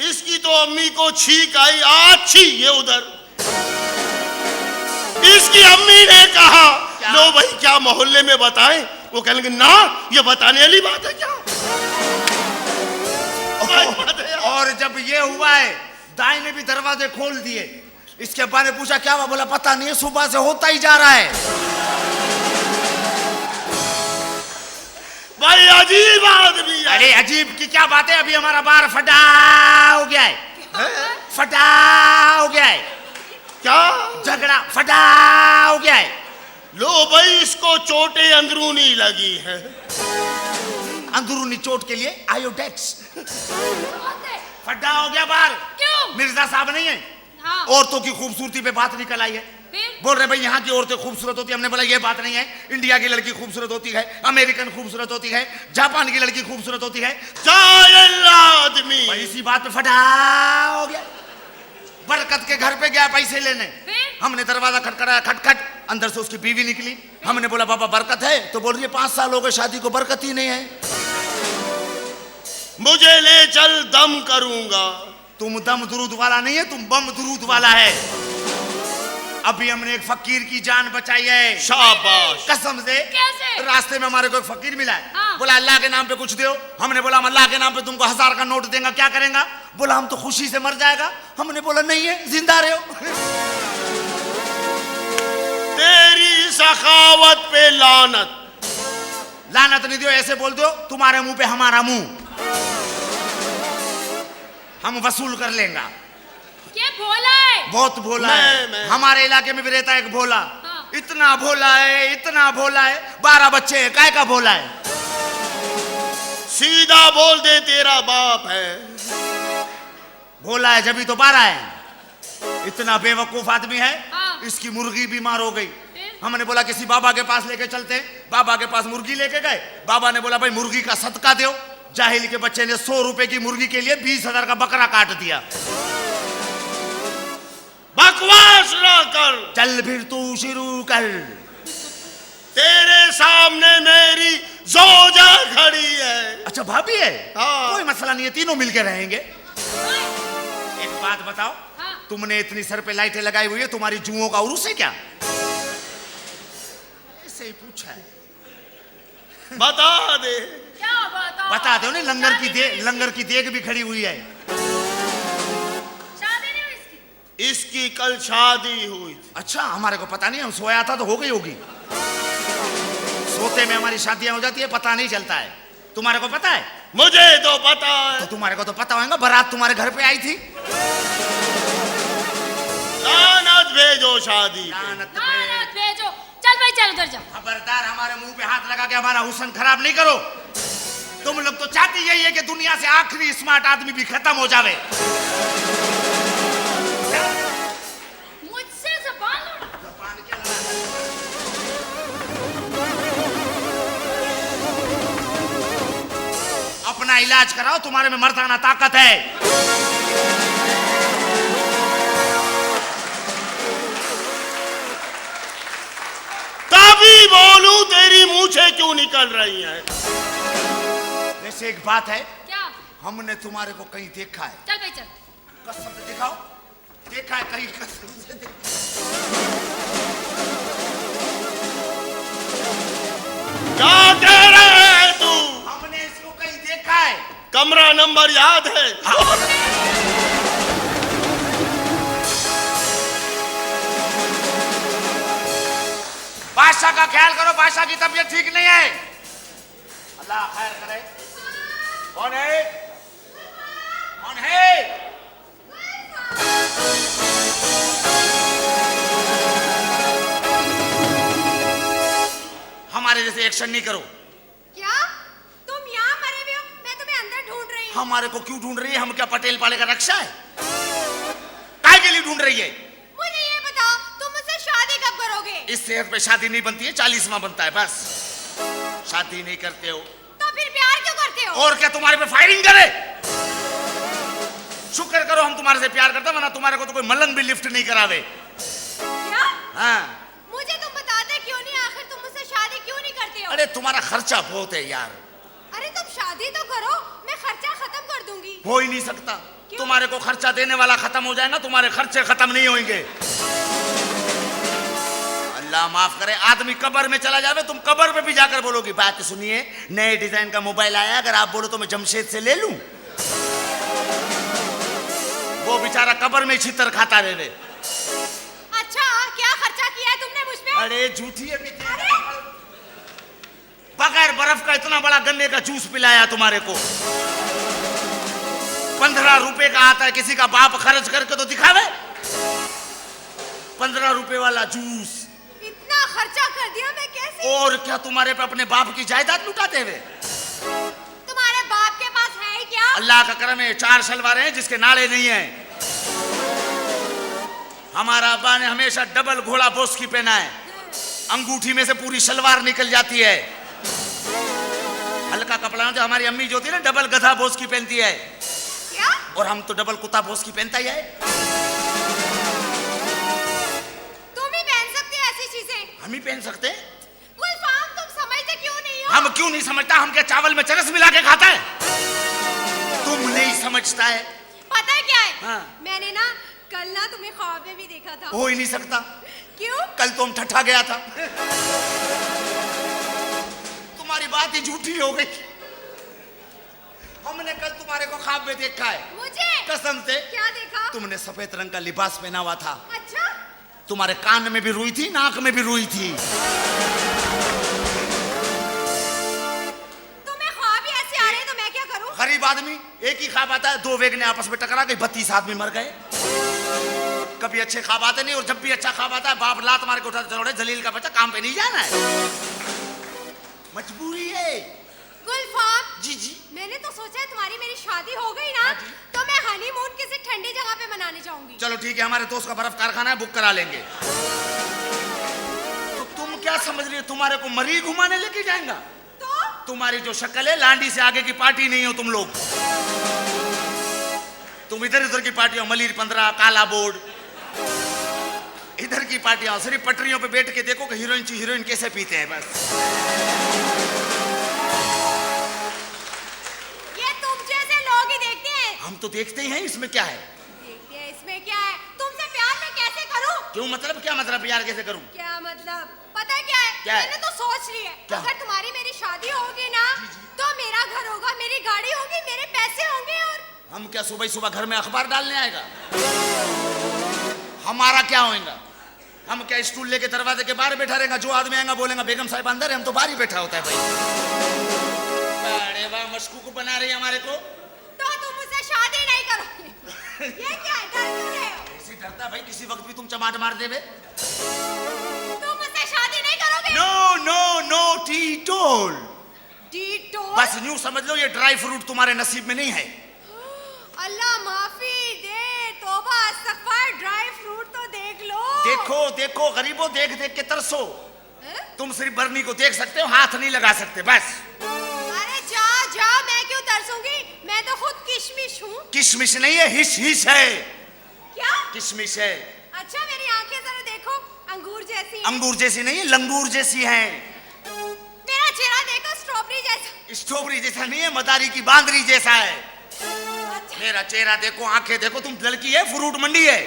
इसकी तो अम्मी को छींक आई, आज छी ये उधर। इसकी अम्मी ने कहा लो भाई क्या मोहल्ले में बताएं? वो कहने लगे ना, ये बताने वाली बात है क्या? और जब ये हुआ है, दाई ने भी दरवाजे खोल दिए। इसके अब्बा ने पूछा क्या हुआ? बोला पता नहीं है, सुबह से होता ही जा रहा है। भाई अजीब आदमी है। अरे अजीब की क्या बात है, अभी हमारा बार फटा हो गया है, फटा हो गया है। क्या झगड़ा फटा हो गया है। लो भाई, इसको चोटें अंदरूनी लगी है। अंदरूनी चोट के लिए आयोडेक्स। फटा हो गया बार। क्यों? मिर्जा साहब नहीं है, हाँ। औरतों की खूबसूरती पे बात निकल आई है। फिर? बोल रहे भाई यहाँ की औरतें खूबसूरत होती है। हमने बोला ये बात नहीं है, इंडिया की लड़की खूबसूरत होती है, अमेरिकन खूबसूरत होती है, जापान की लड़की खूबसूरत होती है। जाहिल आदमी। भाई इसी बात पे फटा हो गया। बरकत के घर पे गया पैसे लेने, फिर? हमने दरवाजा खटखटाया, खटखट, अंदर से उसकी बीवी निकली। हमने बोला बाबा बरकत है? तो बोल रही है 5 साल हो गए शादी को, बरकत ही नहीं है। मुझे ले चल, दम करूंगा। तुम दम दुरूद वाला नहीं है, तुम बम दुरूद वाला है। अभी हमने एक फकीर की जान बचाई है, शाबाश। कसम से। कैसे? रास्ते में हमारे को एक फकीर मिला है, हाँ। बोला अल्लाह के नाम पे कुछ दो। हमने बोला हम अल्लाह के नाम पे तुमको 1000 का नोट देंगे, क्या करेंगा? बोला हम तो खुशी से मर जाएगा। हमने बोला नहीं है, जिंदा रहो। तेरी सखावत पे लानत। लानत नहीं दो, ऐसे बोल दो तुम्हारे मुंह पे हमारा मुंह, हम वसूल कर लेंगे। ये भोला है। बहुत भोला है। मैं। हमारे इलाके में भी रहता है एक भोला, हाँ। इतना भोला है, इतना भोला है, 12 बच्चे हैं, काय का भोला है। सीधा बोल दे तेरा बाप है। भोला है जब ही तो 12 है। इतना बेवकूफ आदमी है। हाँ। इसकी मुर्गी बीमार हो गई। फिर? हमने बोला किसी बाबा के पास लेके चलते हैं। बाबा के पास मुर्गी लेके गए। बाबा ने बोला भाई मुर्गी का सदका दो। जाहिल के बच्चे ने 100 रुपए की मुर्गी के लिए 20,000 का बकरा काट दिया। बकवास ना कर। चल फिर तू शुरू कर। तेरे सामने मेरी जोजा खड़ी है। अच्छा भाभी है? हाँ। कोई मसला नहीं है, तीनों मिलके रहेंगे। एक बात बताओ, हाँ। तुमने इतनी सर पे लाइटें लगाई हुई है, तुम्हारी जुओं का उरूस है क्या? ऐसे ही पूछा है। बता दे। क्या बताओ? बता दो नहीं, लंगर की शादी नहीं लंगर की देग भी खड़ी हुई है। शादी नहीं हुई इसकी। इसकी कल शादी हुई थी। अच्छा हमारे को पता नहीं, हम सोया था तो हो गई होगी। सोते में हमारी शादियां हो जाती है, पता नहीं चलता है। तुम्हारे को पता है? मुझे तो पता है। तो तुम्हारे को तो पता होगा, बारात तुम्हारे घर पे आई थी। लानत भेजो शादी पे। लानत पे। लानत भेजो। चल भाई चल उधर जा। खबरदार हमारे मुंह पे हाथ लगा के हमारा हुस्न खराब नहीं करो। तुम लोग तो चाहती यही है कि दुनिया से आखिरी स्मार्ट आदमी भी खत्म हो जावे। मुझसे ज़बान लड़ा। अपना इलाज कराओ, तुम्हारे में मर्दाना ताकत है। तभी बोलूं तेरी मूछें क्यों निकल रही हैं। वैसे एक बात है, क्या? हमने तुम्हारे को कहीं देखा है। चल भाई चल। कसम से दिखाओ, देखा है कहीं? कसम से क्या कह रहा है तू? हमने इसको कहीं देखा है। कमरा नंबर याद है? बादशाह का ख्याल करो, बादशाह की तबीयत ठीक नहीं है। अल्लाह खैर करे। कौन है? कौन है? हमारे जैसे एक्शन नहीं करो। क्या? तुम यहाँ मरे हुए हो? मैं तुम्हें अंदर ढूंढ रही हूँ। हमारे को क्यों ढूंढ रही है? हम क्या पटेल पाले का रक्षा है? काय के लिए ढूंढ रही है? मुझे ये बताओ, तुम मुझसे शादी कब करोगे? इस सेहत पे शादी नहीं बनती है, 40वां बनता है बस। शादी नहीं करते हो तो फिर प्यार क्यों करते हो? और क्या तुम्हारे पे फायरिंग करे? शुक्र करो हम तुम्हारे से प्यार करते, वरना तुम्हारे को तो कोई मलंग भी लिफ्ट नहीं करावे। क्या? हाँ। मुझे तुम बताते क्यों नहीं? आखिर तुम मुझसे शादी क्यों नहीं करते हो? अरे तुम्हारा खर्चा बहुत है यार। अरे तुम शादी तो करो, मैं खर्चा खत्म कर दूंगी। हो ही नहीं सकता। क्यों? तुम्हारे को खर्चा देने वाला खत्म हो जाएगा, तुम्हारे खर्चे खत्म नहीं होंगे। अल्लाह माफ करे, आदमी कब्र में चला जावे, तुम कब्र में भी जाकर बोलोगी बात सुनिए नए डिजाइन का मोबाइल आया, अगर आप बोलो तो मैं जमशेद से ले लूं। वो बेचारा कब्र में छितर खाता रहे। अच्छा, क्या खर्चा किया है तुमने मुझ पे? अरे झूठी है, बगैर बर्फ का इतना बड़ा गन्ने का जूस पिलाया तुम्हारे को। 15 रुपए का आता है, किसी का बाप खर्च करके तो दिखावे। 15 रुपए वाला जूस। इतना खर्चा कर दिया मैं कैसे? और क्या तुम्हारे पे अपने बाप की जायदाद लुटाते हुए? तुम्हारे बाप के पास है ही क्या? अल्लाह का करम है, 4 सलवारें हैं जिसके नाले नहीं है। हमारा अब्बा ने हमेशा डबल घोड़ा बोस की पहना है, अंगूठी में से पूरी सलवार निकल जाती है। हल्का कपड़ा जो हमारी अम्मी जो थी ना, डबल गधा बोस की पहनती है। क्या? और हम तो डबल कुत्ता बोस की पहनता ही है। तुम ही पहन सकते हो ऐसी चीजें। हम ही पहन सकते हैं। गुलफाम, तुम समझते क्यों नहीं हो? हम क्यों नहीं समझता? हम क्या चावल में चरस मिला के खाता है? तुम नहीं समझता है। पता है क्या है? हाँ। मैंने ना कल ना तुम्हें ख्वाब में भी देखा था। हो ही नहीं सकता, क्यों? कल तो हम ठट्ठा गया था। तुम्हारी बात ही झूठी हो गई। हमने कल तुम्हारे को ख्वाब में देखा है। मुझे? कसम से। क्या देखा? तुमने सफेद रंग का लिबास पहना हुआ था। अच्छा? तुम्हारे कान में भी रुई थी, नाक में भी रुई थी। तुम्हें ख्वाब ही ऐसे आ रहे हैं तो मैं क्या करूं? गरीब आदमी, एक ही ख्वाब आता है, दो वेगने आपस में टकरा गए, 32 आदमी मर गए। कभी अच्छे ख्वाब आते नहीं, और जब भी अच्छा ख्वाब आता है बाप लात मार के उठा चलो जलील का बच्चा, काम पे नहीं जाना है, मजबूरी है। गुलफाम जी जी। मैंने तो सोचा है तुम्हारी मेरी शादी हो गई ना तो मैं हनीमून किसी ठंडी जगह पे मनाने जाऊंगी। चलो ठीक है, हमारे दोस्त का बर्फ कारखाना है, बुक करा लेंगे। तो तुम क्या समझ रही हो तुम्हारे को मरी घुमाने लेके जाएगा? तो तुम्हारी जो शक्ल है, लांडी से आगे की पार्टी नहीं हो तुम लोग। तुम इधर उधर की पार्टी हो, मलिर 15, काला बोर्ड, इधर की पार्टियां सिर्फ पटरियों पे बैठ के देखो कि हीरोइन कैसे पीते हैं बस। ये तुम जैसे लोग ही देखते हैं। हम तो देखते ही हैं, इसमें क्या है? देखते हैं इसमें क्या है? तुमसे प्यार मैं कैसे करूं? क्यों मतलब? क्या मतलब प्यार कैसे करूं? क्या मतलब? पता है क्या है? क्या है? मैंने तो सोच ली है। क्या? अगर तुम्हारी मेरी शादी होगी ना तो मेरा घर होगा, मेरी गाड़ी होगी, मेरे पैसे होंगे। और हम क्या सुबह सुबह घर में अखबार डालने आएगा? हमारा क्या होएगा? हम क्या स्टूल लेके दरवाजे के बाहर बैठा रहेगा, जो आदमी आएगा बोलेगा बेगम साहब अंदर है, हम तो बाहर ही बैठा होता है भाई। अरे वाह, मशकू को बना रही है हमारे को। तो तुम मुझसे शादी नहीं करोगे? ये क्या है? डर क्यों रहे हो? ऐसे डरता भाई, किसी वक्त भी तुम चमाट मार देवे। तुम मुझसे शादी नहीं करोगे? No no no teetotal. Dettol? बस यूं समझ लो ये ड्राई फ्रूट तुम्हारे नसीब में नहीं है। अल्लाह माफी दे, तौबा इस्तगफार, ड्राई फ्रूट तो देख लो। देखो देखो गरीबों, देख देख के तरसो। हैं? तुम सिर्फ बरनी को देख सकते हो, हाथ नहीं लगा सकते बस। अरे जा जा, मैं क्यों तरसूंगी? मैं तो खुद किशमिश हूँ। किशमिश नहीं है, हिश हिश है। क्या? किशमिश है। अच्छा मेरी आंखें जरा देखो, अंगूर जैसी हैं। अंगूर जैसी नहीं है, लंगूर जैसी है। मेरा चेहरा देखो, स्ट्रॉबेरी जैसा। स्ट्रॉबेरी जैसा नहीं है, मदारी की बांदरी जैसा है। अच्छा, मेरा चेहरा देखो, आंखें देखो, तुम लड़की है, फ्रूट मंडी है।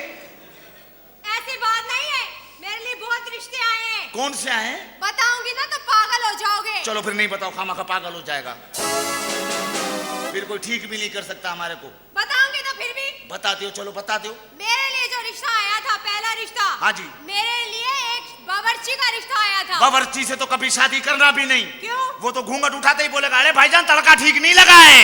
ऐसी बात नहीं है, मेरे लिए बहुत रिश्ते आए हैं। कौन से आए? बताऊंगी ना तो पागल हो जाओगे। चलो फिर नहीं बताओ, खामा का पागल हो जाएगा, फिर कोई ठीक भी नहीं कर सकता हमारे को। बताऊंगी तो फिर भी बता दो, चलो बता दो। मेरे लिए जो रिश्ता आया था, पहला रिश्ता, हाँ जी। मेरे लिए एक बावर्ची का रिश्ता आया था। बावर्ची से तो कभी शादी करना भी नहीं। क्यों? वो तो घूंघट उठाते ही बोलेगा अरे भाईजान तड़का ठीक नहीं लगा है,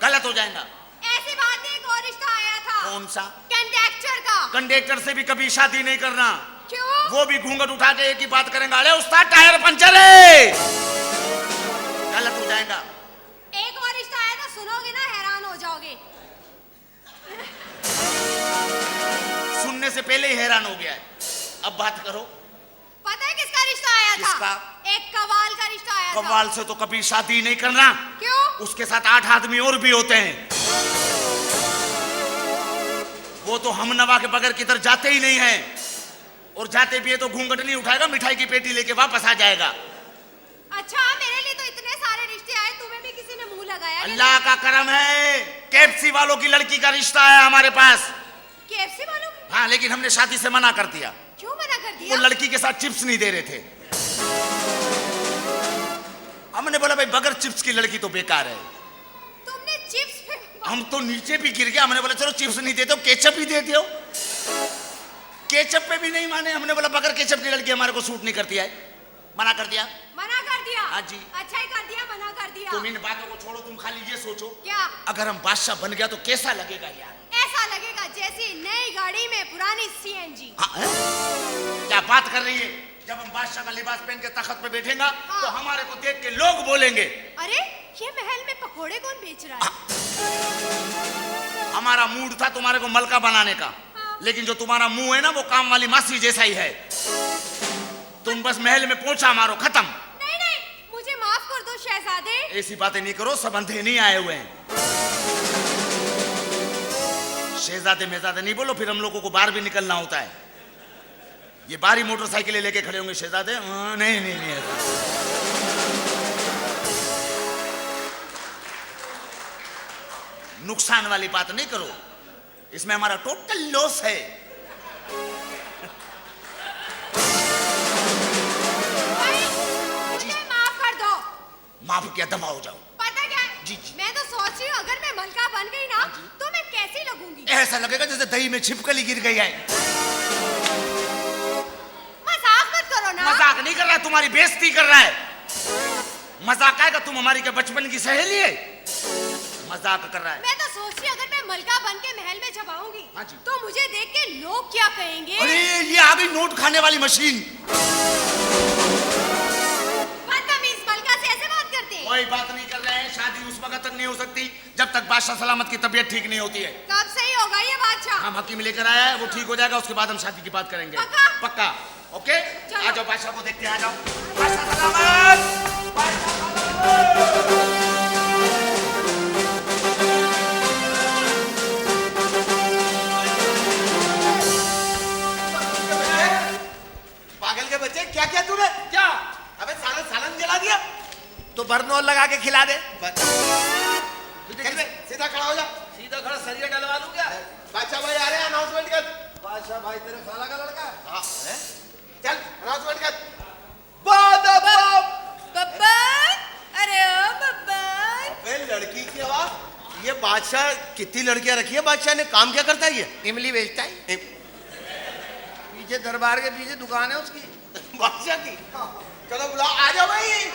गलत हो जाएगा। ऐसी बात नहीं, एक और रिश्ता आया था। कौन सा? कंडक्टर का। कंडक्टर से भी कभी शादी नहीं करना। क्यों? वो भी घूंघट उठा के एक ही बात करेंगे, अरे उस्ताद टायर पंचर है, गलत हो जाएगा। एक और रिश्ता आया था, सुनोगे ना हैरान हो जाओगे। सुनने से पहले ही हैरान हो गया है, अब बात करो। पता है किसका रिश्ता आया था? किसका? एक कवाल का रिश्ता आया था। कव्वाल से तो कभी शादी नहीं करना। क्यों? उसके साथ 8 आदमी और भी होते हैं, वो तो हम नवा के बगैर किधर जाते ही नहीं है, और जाते भी है तो घूंघट नहीं उठाएगा, मिठाई की पेटी लेके वापस आ जाएगा। अच्छा मेरे लिए तो इतने सारे रिश्ते आए, तुम्हें भी किसी ने मुंह लगाया? अल्लाह का करम है, केएफसी वालों की लड़की का रिश्ता है हमारे पास। केएफसी वालों की? हाँ, लेकिन हमने शादी से मना कर दिया। क्यों मना कर वो दिया? लड़की के साथ चिप्स नहीं दे रहे थे। हमने बोला भाई बगैर चिप्स की लड़की तो बेकार है। तुमने चिप्स पे? हम तो नीचे भी गिर गया, हमने बोला चलो चिप्स नहीं देते हो, केचप ही दे दो। केचप पे भी नहीं माने, हमने बोला बगैर केचप की लड़की हमारे को सूट नहीं करती है, मना कर दिया। मना कर दिया? हाँ जी। अच्छा ही कर दिया, मना कर दिया। तुम इन बातों को छोड़ो, तुम खाली ये सोचो क्या? अगर हम बादशाह बन गया तो कैसा लगेगा यार? ऐसा लगेगा जैसी नई गाड़ी में पुरानी सीएनजी। हाँ, क्या बात कर रही है? जब हम बादशाह का लिबास पहन के तख्त पे बैठेगा तो हमारे को देख के लोग बोलेंगे अरे ये महल में पकोड़े कौन बेच रहा है? हमारा मूड था तुम्हारे को मलका बनाने का, लेकिन जो तुम्हारा मुंह है ना वो काम वाली मासी जैसा ही है। तुम बस महल में पोंछा मारो, खत्म। नहीं नहीं, मुझे माफ कर दो शहजादे। ऐसी बातें नहीं करो, सब अंधे नहीं आए हुए हैं। शहजादे मेहजादे नहीं बोलो, फिर हम लोगों को बाहर भी निकलना होता है। ये बारी मोटरसाइकिलें लेके खड़े होंगे शहजादे, नहीं नहीं नहीं ऐसा। नुकसान वाली बात नहीं करो। इसमें हमारा टोटल लॉस है। भाई, मुझे माफ कर दो। माफ किया दफा हो जाओ। पता क्या? जी, जी। मैं तो सोच रही हूँ अगर मैं मलका बन गई ना तो मैं कैसी लगूंगी? ऐसा लगेगा जैसे दही में छिपकली गिर गई है। मजाक मत करो ना। मजाक नहीं कर रहा है, तुम्हारी बेइज्जती कर रहा है। मजाक आएगा, तुम हमारी क्या बचपन की सहेली है? मजाक कर रहा है। मैं तो सोच रही हूँ अगर मैं मलका बन के महल में जब आऊंगी हाँ जी। तो मुझे देख के लोग क्या कहेंगे? अरे ये आ गई नोट खाने वाली मशीन। बदतमीज, मलका से ऐसे बात करते हैं? कोई बात नहीं कर रहे हैं। शादी उस वक्त तक नहीं हो सकती जब तक बादशाह सलामत की तबीयत ठीक नहीं होती है। कब सही होगा ये बादशाह? हम हकीम लेकर आया है, वो ठीक हो जाएगा, उसके बाद हम शादी की बात करेंगे। पक्का? पक्का। ओके, चलो। आ जाओ बादशाह को देखते हैं, आ जाओ। बादशाह सलामत, बादशाह सलामत। पागल के बच्चे, क्या किया तूने? क्या? अबे सालन सालन जला दिया। तो बर्नौल लगा के खिला दे। चल बे, सीधा खड़ा हो जा। सीधा खड़ा सरिया डलवा लूं क्या? बादशाह भाई आ रहे हैं, अनाउंसमेंट कर। बादशाह भाई तेरे खाला का लड़का है? हाँ, चल अनाउंसमेंट कर। बब्बन, अरे ओ बब्बन। अबे लड़की की आवाज। ये बादशाह कितनी लड़कियां रखी है? बादशाह ने काम क्या करता है ये? इमली बेचता है। पीछे दरबार के पीछे दुकान है उसकी। बादशाह की। चलो बुलाओ, आ जाओ भाई।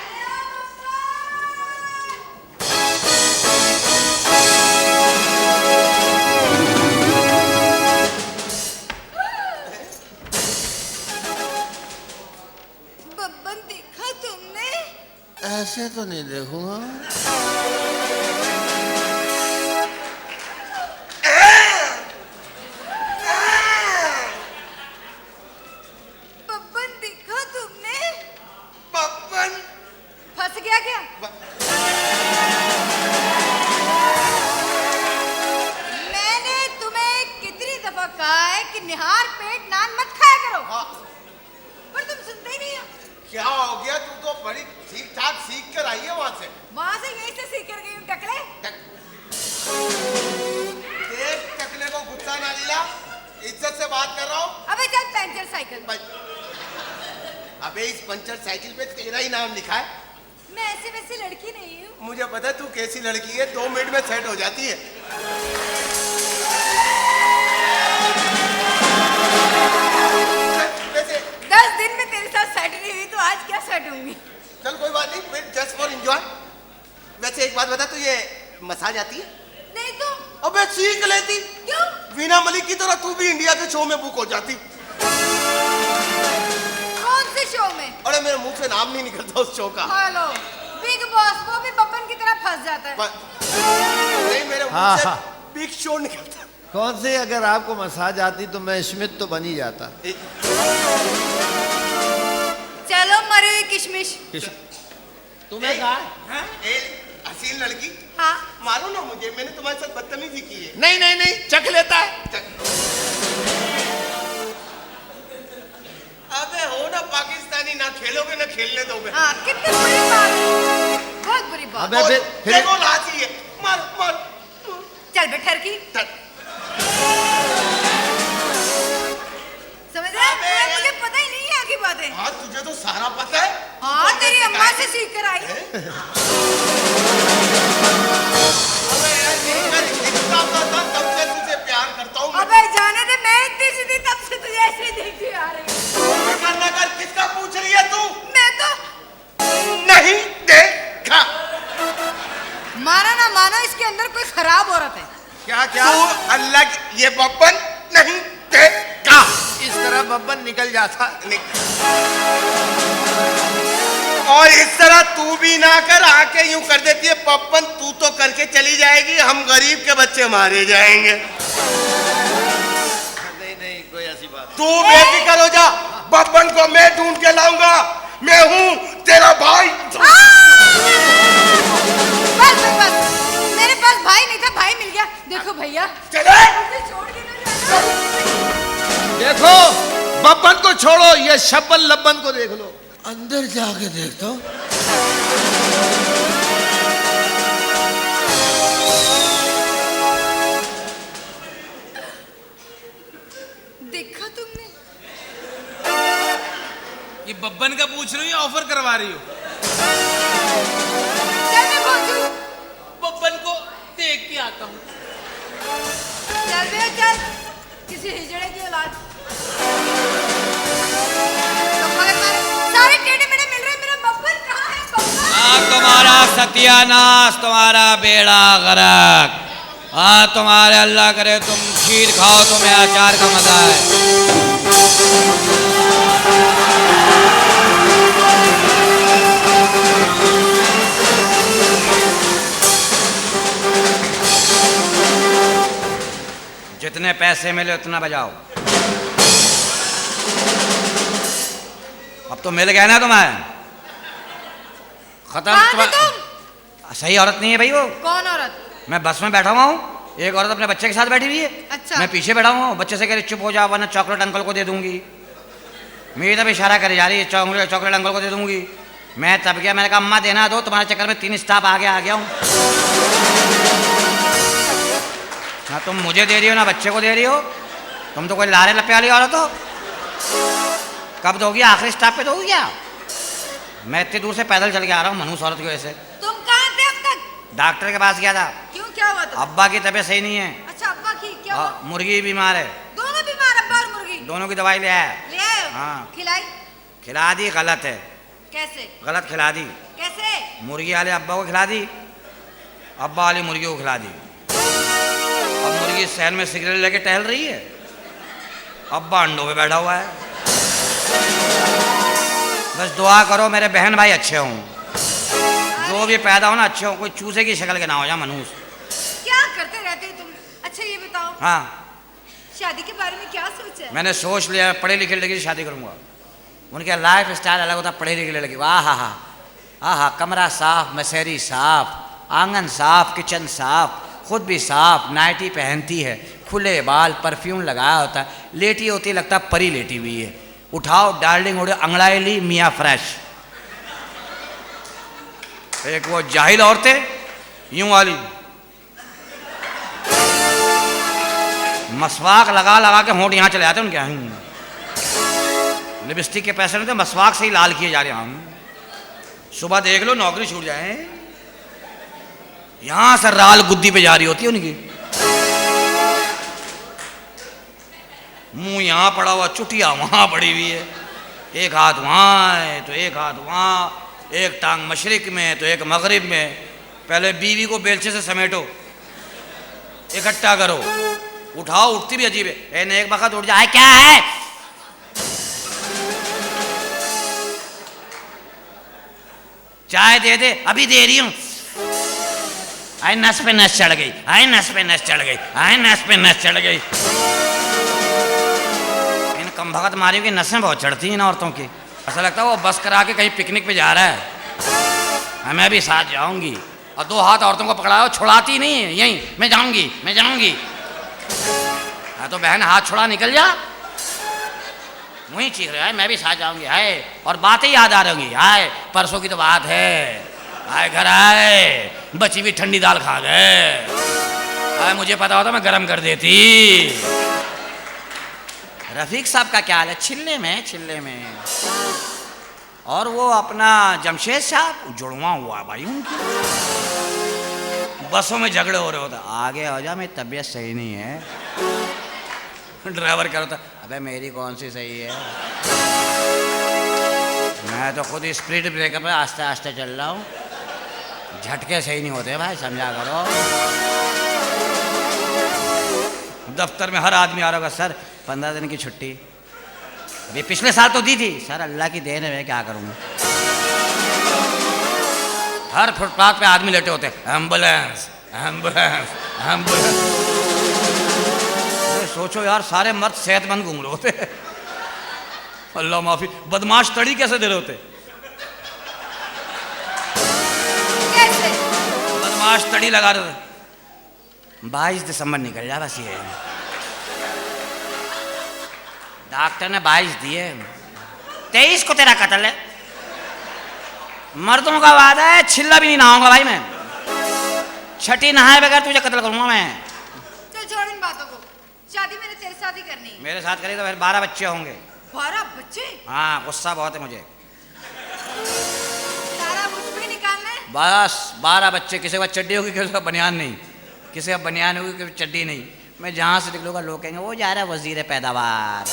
बब्बन देखा तुमने? ऐसे तो नहीं देखूंगा। बब्बन देखा तुमने? पप्पन। फंस गया क्या? मैंने तुम्हें कितनी दफा कहा है कि निहार पेट नान मत खाया करो, पर तुम सुनते ही नहीं हो। क्या हो गया? तू तो बड़ी ठीक ठाक सीख कर आई है वहां से। वहां से यहीं से सीख कर गई हूँ टकले। देख टकले को गुस्सा ना लिया, इज्जत से बात कर रहा हूँ। अबे चल पंचर साइकिल। अबे इस पंचर साइकिल पे तेरा ही नाम लिखा है। मैं ऐसी वैसी लड़की नहीं हूँ। मुझे पता है तू कैसी लड़की है, 2 मिनट में सेट हो जाती है। वैसे 10 दिन में तेरे साथ सेट नहीं हुई तो आज क्या सेट होंगी? चल कोई बात नहीं, फिर जस्ट फॉर एंजॉय। वैसे एक बात बता, तू ये मसाज आती है? नहीं तो अबे सीख लेती। क्यों? वीना मलिक की तरह तू भी इंडिया के शो में बुक हो जाती। कौन से शो में? अरे मेरे मुंह से नाम नहीं निकलता उस शो का। Hello, big boss. वो भी बब्बन की तरह फंस जाता है। नहीं, मेरे मुंह हाँ, से हाँ। बिग शो निकलता। कौन से? अगर आपको मसाज आती तो मैं स्मिथ तो बन ही जाता। चलो मरी हुई किशमिश। तुम्हें कहा? ए, हसीन लड़की, हाँ, मारो ना मुझे, मैंने तुम्हारे साथ बदतमीजी की है। नहीं नहीं नहीं, चख लेता है। अबे हो ना पाकिस्तानी, ना खेलोगे ना खेलने दोगे। हाँ, कितनी बुरी बात, बहुत बुरी बात। अबे फिर देखो लाती है, मार मार। चल बे ठरकी, चल। समझ रहा है? मुझे पता ही नहीं है आगे बातें। हाँ तुझे तो सारा पता है। हाँ, तेरी अम्मा से सीख कर आई। अबे यार, मैं दिखता था तब से तुझे प्यार करता हूँ। अबे जाने दे, मैं इतनी सीधी तब से तुझे ऐसे ही देखती आ रही हूँ। करना कर, किसका पूछ रही है तू? मैं तो नहीं देखा। माना ना मानो, इसके अंदर कोई खराब औरत है। क्या क्या? तू अल्लाह की, ये बब्बन नहीं देखा। इस तरह बब्बन निकल जाता। और इस तरह तू भी ना कर, आके यूं कर देती है पप्पन। तू तो करके चली जाएगी, हम गरीब के बच्चे मारे जाएंगे। नहीं नहीं, कोई ऐसी बात। तू बेफिक्र हो जा, बब्बन को मैं ढूंढ के लाऊंगा। मैं हूं तेरा भाई। बस बस बस, मेरे पास भाई नहीं था, भाई मिल गया। देखो भैया, चले। मुझे छोड़ के ना जाना। देखो, बब्बन को छोड़ो, ये शब्बन लब्बन को देख लो। अंदर जाके देखता हूँ। बब्बन का पूछ रही हो, ऑफर करवा रही हो? चल मैं पहुंचू। बब्बन को देख के आता हूँ। चल बे चल, किसी हिजड़े की औलाद। तो मगर मारे सारे टेढ़े मेढ़े मिल रहे हैं, मेरा बब्बन कहाँ है? बब्बन तुम्हारा सत्यानाश, तुम्हारा बेड़ा गरक। तुम्हारे अल्लाह करे तुम खीर खाओ, तुम्हें अचार का मजा है। जितने पैसे मिले उतना बजाओ। अब तो मिल गए ना तुम्हें, खत्म। कहाँ थे तुम? सही औरत नहीं है भाई वो। कौन औरत? मैं बस में बैठा हुआ हूँ, एक औरत अपने बच्चे के साथ बैठी हुई है। अच्छा। मैं पीछे बैठा हुआ हूँ, बच्चे से कह रही चुप हो जाओ वरना चॉकलेट अंकल को दे दूंगी। मेरी तब इशारा करे जा रही है चॉकलेट अंकल को दे दूंगी। मैं तब गया, मैंने कहा अम्मा देना दो, तुम्हारे चक्कर में 3 स्टाफ आगे आ गया हूँ। ना तुम मुझे दे रही हो ना बच्चे को दे रही हो, तुम तो कोई लारे लपे वाली औरत हो। कब दोगी? आखिरी स्टाफ पे दोगी क्या? मैं इतनी दूर से पैदल चल के आ रहा हूँ मनहूस औरत की वजह से। तुम कहाँ थे अब तक? डॉक्टर के पास गया था। क्यों, क्या हुआ था? अब्बा की तबीयत सही नहीं है। अच्छा, अब्बा की क्या हुआ? मुर्गी बीमार है। दोनों बीमार, अब्बा और मुर्गी? दोनों की दवाई ले आया। ले आए हो? हाँ। खिलाई? खिला दी, गलत है। कैसे? गलत खिला दी। कैसे? मुर्गी वाले अब्बा को खिला दी, अब्बा वाली मुर्गी को खिला दी। अब मुर्गी सहन में सिगरेट लेके टहल रही है, अब्बा अंडों पे बैठा हुआ है। बस दुआ करो मेरे बहन भाई अच्छे हों, जो भी पैदा हो ना अच्छे हो, कोई चूसे की शक्ल के ना हो जाए मनहूस। क्या करते रहते हो तुम? अच्छा ये बताओ, हाँ, शादी के बारे में क्या सोचा है? मैंने सोच लिया पढ़े लिखे लड़की से शादी करूंगा। उनके लाइफ स्टाइल अलग होता, पढ़े लिखे लड़की। वाह हा हा हा हा, कमरा साफ, मसेरी साफ, आंगन साफ, किचन साफ, खुद भी साफ, नाइटी पहनती है, खुले बाल, परफ्यूम लगाया होता है, लेटी होती लगता परी लेटी हुई है। उठाओ डार्लिंग उड़े अंगड़ाई ली मियाँ फ्रेश। एक वो जाहिल औरतें यूं वाली मसवाक लगा लगा के होंठ यहाँ चले जाते उनके। लिपस्टिक के पैसे नहीं थे, मसवाक से ही लाल किए जा रहे हैं हम। सुबह देख लो नौकरी छूट जाए, यहां से राल गुद्दी पे जा रही होती है उनकी। मुंह यहां पड़ा हुआ, चुटिया वहां पड़ी हुई है, एक हाथ वहां है तो एक हाथ वहां, एक टांग मशरिक में तो एक मगरिब में। पहले बीवी को बेलचे से समेटो, इकट्ठा करो, उठाओ, उठती भी अजीब है। एक वक्त उठ जाए, क्या है? चाय दे दे, अभी दे रही हूं। आए नस पे नस चढ़ गई, आए नस पे नस चढ़ गई, आए नस पे नस चढ़ गई। इन कम भगत मारियों की नसें बहुत चढ़ती हैं ना औरतों की। ऐसा लगता है वो बस करा के कहीं पिकनिक पे जा रहा है। मैं भी साथ जाऊंगी, और 2 हाथ औरतों को पकड़ाओ, छुड़ाती नहीं है, यहीं मैं जाऊंगी, मैं जाऊंगी। हाँ तो बहन हाथ छुड़ा, निकल जा। वहीं चीख रहा है, मैं भी साथ जाऊंगी। हाय, और बातें याद आ रही, हाय परसों की तो बात है, हाय घर आए बची हुई ठंडी दाल खा गए, हाय मुझे पता होता मैं गरम कर देती। रफीक साहब का क्या हाल है? चिल्ले में। और वो अपना जमशेद साहब जुड़वा हुआ भाई उनकी, बसों में झगड़े हो रहे होता, आगे हो जा मेरी तबीयत सही नहीं है। ड्राइवर कह रहा था, अबे मेरी कौन सी सही है, मैं तो खुद स्पीड ब्रेकर पे आस्ते आस्ते चल रहा हूँ। झटके सही नहीं होते भाई, समझा करो। दफ्तर में हर आदमी आ रहा होगा, सर 15 दिन की छुट्टी। अभी पिछले साल तो दी थी सर, अल्लाह की देन है, क्या करूँगा। हर फुटपाथ पे आदमी लेटे होते, एम्बुलेंस एम्बुलेंस एम्बुलेंस। सोचो यार, सारे मर्द सेहतमंद घूम रहे होते, अल्लाह माफी, बदमाश तड़ी कैसे दे रहे होते? कैसे? बदमाश तड़ी लगा रहे थे। 22 दिसंबर निकल जा बस, ये डॉक्टर ने 22 दिए, 23 को तेरा कत्ल है। मर्दों का वादा है, छिल्ला भी नहीं नहाऊंगा भाई मैं, छठी नहाए बगैर तुझे कत्ल करूंगा मैं। चल छोड़ इन बातों को, शादी मैंने तेरे साथ ही करनी है। मेरे साथ करेगा तो फिर 12 बच्चे होंगे। 12 बच्चे? हाँ, गुस्सा बहुत है मुझे। सारा मुझको ही निकालना है। बस 12 बच्चे, किसी का चड्डी होगी, किसी का बनियान नहीं, किसी का बनियान होगी, किसी चड्डी नहीं। मैं जहाँ से निकलूंगा लोग कहेंगे वो जा रहा है वजीर पैदावार।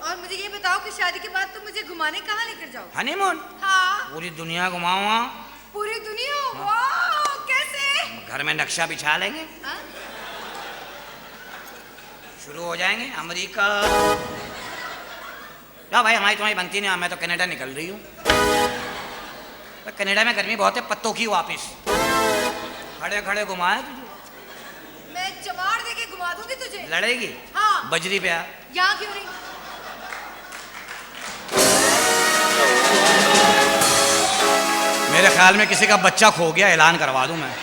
और मुझे ये बताओ कि शादी के बाद तुम मुझे घुमाने कहाँ लेकर जाओ? हनीमून? हाँ। पूरी दुनिया घुमाऊंगा। पूरी दुनिया? वाह, कैसे? घर में नक्शा बिछा लेंगे, हाँ? शुरू हो जाएंगे। अमेरिका, क्या भाई हमारी तुम्हारी बनती नहीं, मैं तो कनाडा निकल रही हूँ। कनाडा में गर्मी बहुत है, पत्तों की वापिस खड़े खड़े घुमाए तुझे। मैं चमार दे के घुमा दूंगी तुझे। लड़ेगी? हाँ। बजरी पे आ। यहाँ क्यों नहीं? मेरे ख्याल में किसी का बच्चा खो गया, ऐलान करवा दूं मैं।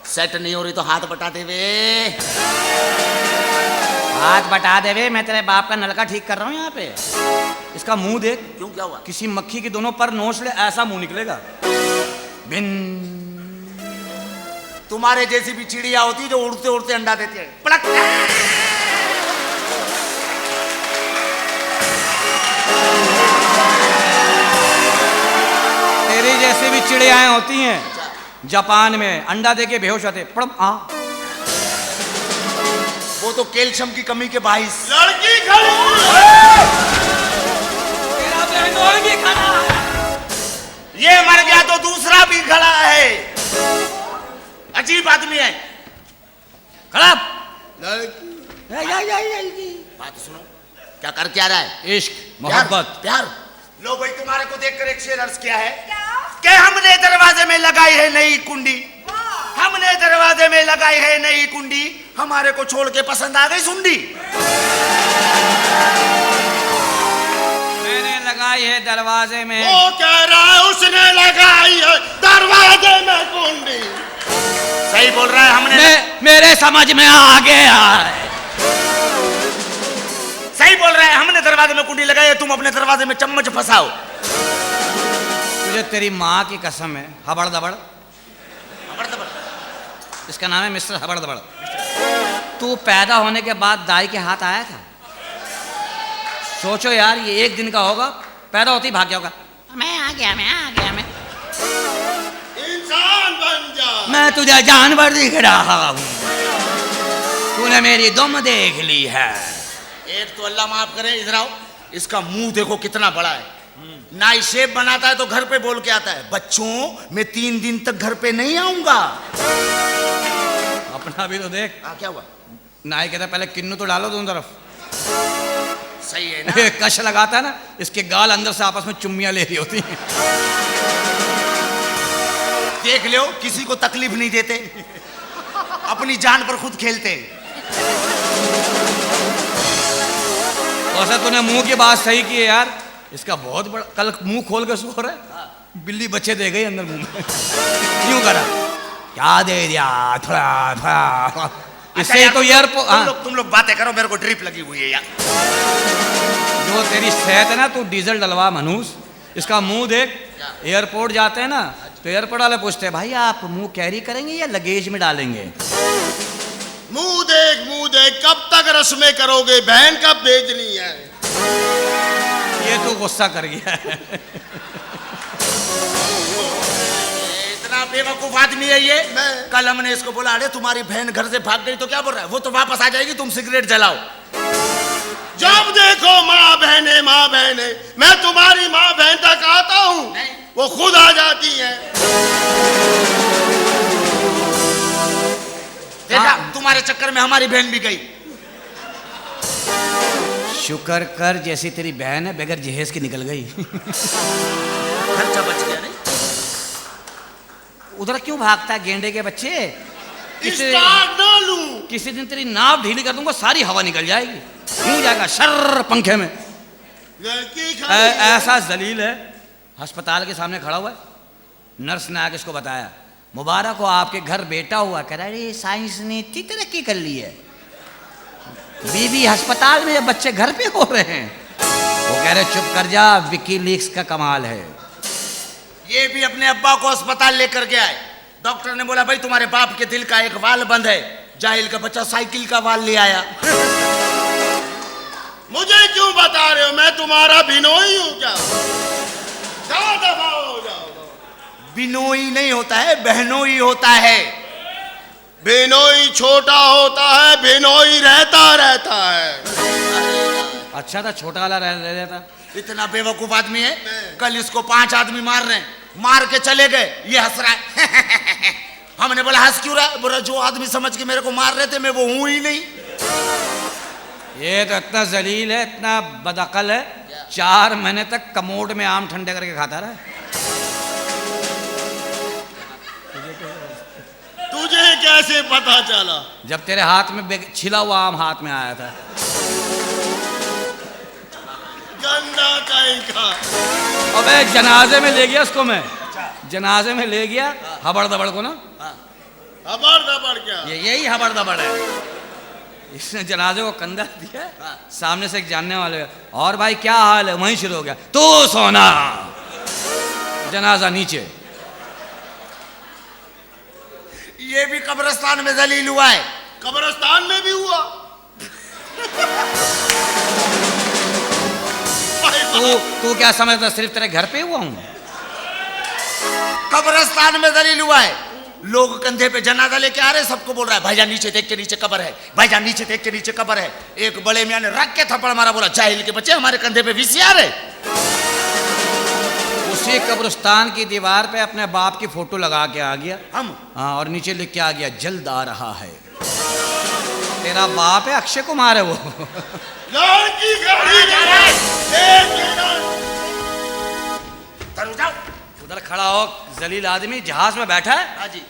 सेट नहीं हो रही तो हाथ बटा दे वे। हाथ बटा दे वे, मैं तेरे बाप का नलका ठीक कर रहा हूँ यहाँ पे। इसका मुंह देख। क्यों, क्या हुआ? किसी मक्खी के दोनों पर नोच ले, ऐसा मुंह निकलेगा। बिन। तुम्हारे जैसी भी चिड़िया होती है जो उड़ते उड़ते अंडा देती है। पलक। तेरी जैसी भी चिड़ियाएं होती हैं, जापान में अंडा दे के बेहोश होते। पड़म आ। वो तो कैल्शियम की कमी के बाइस। लड़की खड़ी। तेरा बहनोई भी खड़ा है। ये मर गया तो दूसरा भी खड़ा है। अजीब आदमी है। खड़ा। बात सुनो, क्या कर क्या रहा है? इश्क, मोहब्बत, प्यार। लो भाई, तुम्हारे को देखकर एक शेर अर्ज किया है कि हमने दरवाजे में लगाई है नई कुंडी, हमने दरवाजे में लगाई है नई कुंडी, हमारे को छोड़ के पसंद आ गई सुंडी। मैंने लगाई है दरवाजे में। वो कह रहा है उसने लगाई है दरवाजे में कुंडी। सही बोल रहा है। हमने मेरे समझ में आ गया है। सही बोल रहा है। हमने दरवाजे में कुंडी लगाई है, तुम अपने दरवाजे में चम्मच फंसाओ। तुझे तेरी माँ की कसम है, हबड़ दबड़। इसका नाम है मिस्टर हबड़ दबड़। तू पैदा होने के बाद दाई के हाथ आया था? सोचो यार, ये एक दिन का होगा, पैदा होती भाग गया होगा। मैं आ गया, मैं आ गया, मैं इंसान बन जा। मैं तुझे जानवर दिख रहा हूँ, तूने मेरी दुम देख ली है। एक तो अल्लाह माफ करे, इधर आओ। इसका मुंह देखो कितना बड़ा है। नाई शेप बनाता है तो घर पे बोल के आता है, बच्चों मैं 3 दिन तक घर पे नहीं आऊंगा। अपना भी तो देख। क्या हुआ? नाई कहता पहले किन्नू तो डालो दोनों तरफ। सही है ना? कश लगाता है ना, इसके गाल अंदर से आपस में चुम्मियां ले रही होती हैं। देख लो, किसी को तकलीफ नहीं देते, अपनी जान पर खुद खेलते। वैसे तूने मुंह की बात सही की है यार। इसका बहुत बड़ा, कल मुंह खोल के सो रहा है, बिल्ली बच्चे दे गई अंदर मुंह में। क्यों करा? क्या दे दिया? थोड़ा थोड़ा। इससे तो यार तुम लोग बातें करो, मेरे को ड्रिप लगी हुई है यार। जो तेरी सेहत है ना, तू डीजल डलवा मनूस। इसका मुंह देख। एयरपोर्ट जाते हैं ना तो एयरपोर्ट वाले पूछते हैं, भाई आप मुंह कैरी करेंगे या लगेज में डालेंगे? मुंह देख, कब तक रस्में करोगे? बहन कब भेजनी है? ये तो गुस्सा कर गया है। इतना बेवकूफ आदमी है ये। कल हमने इसको बोला, अरे तुम्हारी बहन घर से भाग गई, तो क्या बोल रहा है? वो तो वापस आ जाएगी, तुम सिगरेट जलाओ। जब देखो माँ बहने, माँ बहने। मैं तुम्हारी माँ बहन तक आता हूँ, वो खुद आ जाती है। देखा, तुम्हारे चक्कर में हमारी बहन भी गई। शुक्र कर जैसी तेरी बहन है, बगैर जहेज की निकल गई। खर्चा बच गया नहीं? उधर क्यों भागता है गेंडे के बच्चे? किसी दिन तेरी नाव ढीली कर दूंगा, सारी हवा निकल जाएगी। क्यों जाएगा शर्र पंखे में? ऐसा जलील है, अस्पताल के सामने खड़ा हुआ है। नर्स ने आके इसको बताया, मुबारक हो आपके घर बेटा हुआ। कह रहा है साइंस ने इतनी तरक्की कर ली है, बीवी अस्पताल में, बच्चे घर पे हो रहे हैं। वो कह रहे चुप कर जा, विकीलीक्स का कमाल है। ये भी अपने अब्बा को अस्पताल लेकर गया है। डॉक्टर ने बोला, भाई तुम्हारे बाप के दिल का एक वाल बंद है, जाहिल का बच्चा साइकिल का बाल ले आया। मुझे क्यों बता रहे हो? मैं तुम्हारा बिनोई हूं क्या? जाओ दफा हो जाओ। बिनोई नहीं होता है, बहनोई होता है। बिनोई छोटा होता है, बिनोई रहता है। अच्छा था छोटा वाला रह रहता। इतना बेवकूफ आदमी है, कल इसको 5 आदमी मार रहे हैं, मार के चले गए, ये हंस रहा है। हमने बोला हंस क्यों रहा है? बोला जो आदमी समझ के मेरे को मार रहे थे मैं वो हूं ही नहीं। ये तो इतना जलील है, इतना बदअकल है, 4 महीने तक कमोड में आम ठंडे करके खाता रहा। तुझे कैसे पता चला? जब तेरे हाथ में छिला हुआ आम हाथ में आया था। गंदा कहीं का। अबे जनाजे में ले गया उसको मैं, जनाजे में ले गया हबड़ दबड़ को ना। हबड़ दबड़ क्या? ये यही हबड़ दबड़ है। इसने जनाजे को कंधा दिया, सामने से एक जानने वाले, और भाई क्या हाल है? वहीं शुरू हो गया, तू सोना। जनाजा नीचे। ये भी कब्रिस्तान में जलील हुआ है। कब्रिस्तान में भी हुआ? तू क्या समझता सिर्फ तेरे घर पे हुआ हूं? कब्रिस्तान में जलील हुआ है। लोग कंधे पे जनाजा लेके आ रहे, सबको बोल रहा है भाईजान नीचे देख के, नीचे कब्र है, भाईजान नीचे देख के, नीचे कब्र है। एक बड़े मियां ने रख के थप्पड़ मारा, बोला जाहिल के बच्चे हमारे कंधे पे वीसीआर है। उसी कब्रिस्तान की दीवार पे अपने बाप की फोटो लगा के आ गया हम। हाँ, और नीचे लिख के आ गया जल्द आ रहा है। तेरा बाप है, अक्षय कुमार है वो। लड़की उधर खड़ा हो, जलील आदमी जहाज में बैठा है। हाँ जी।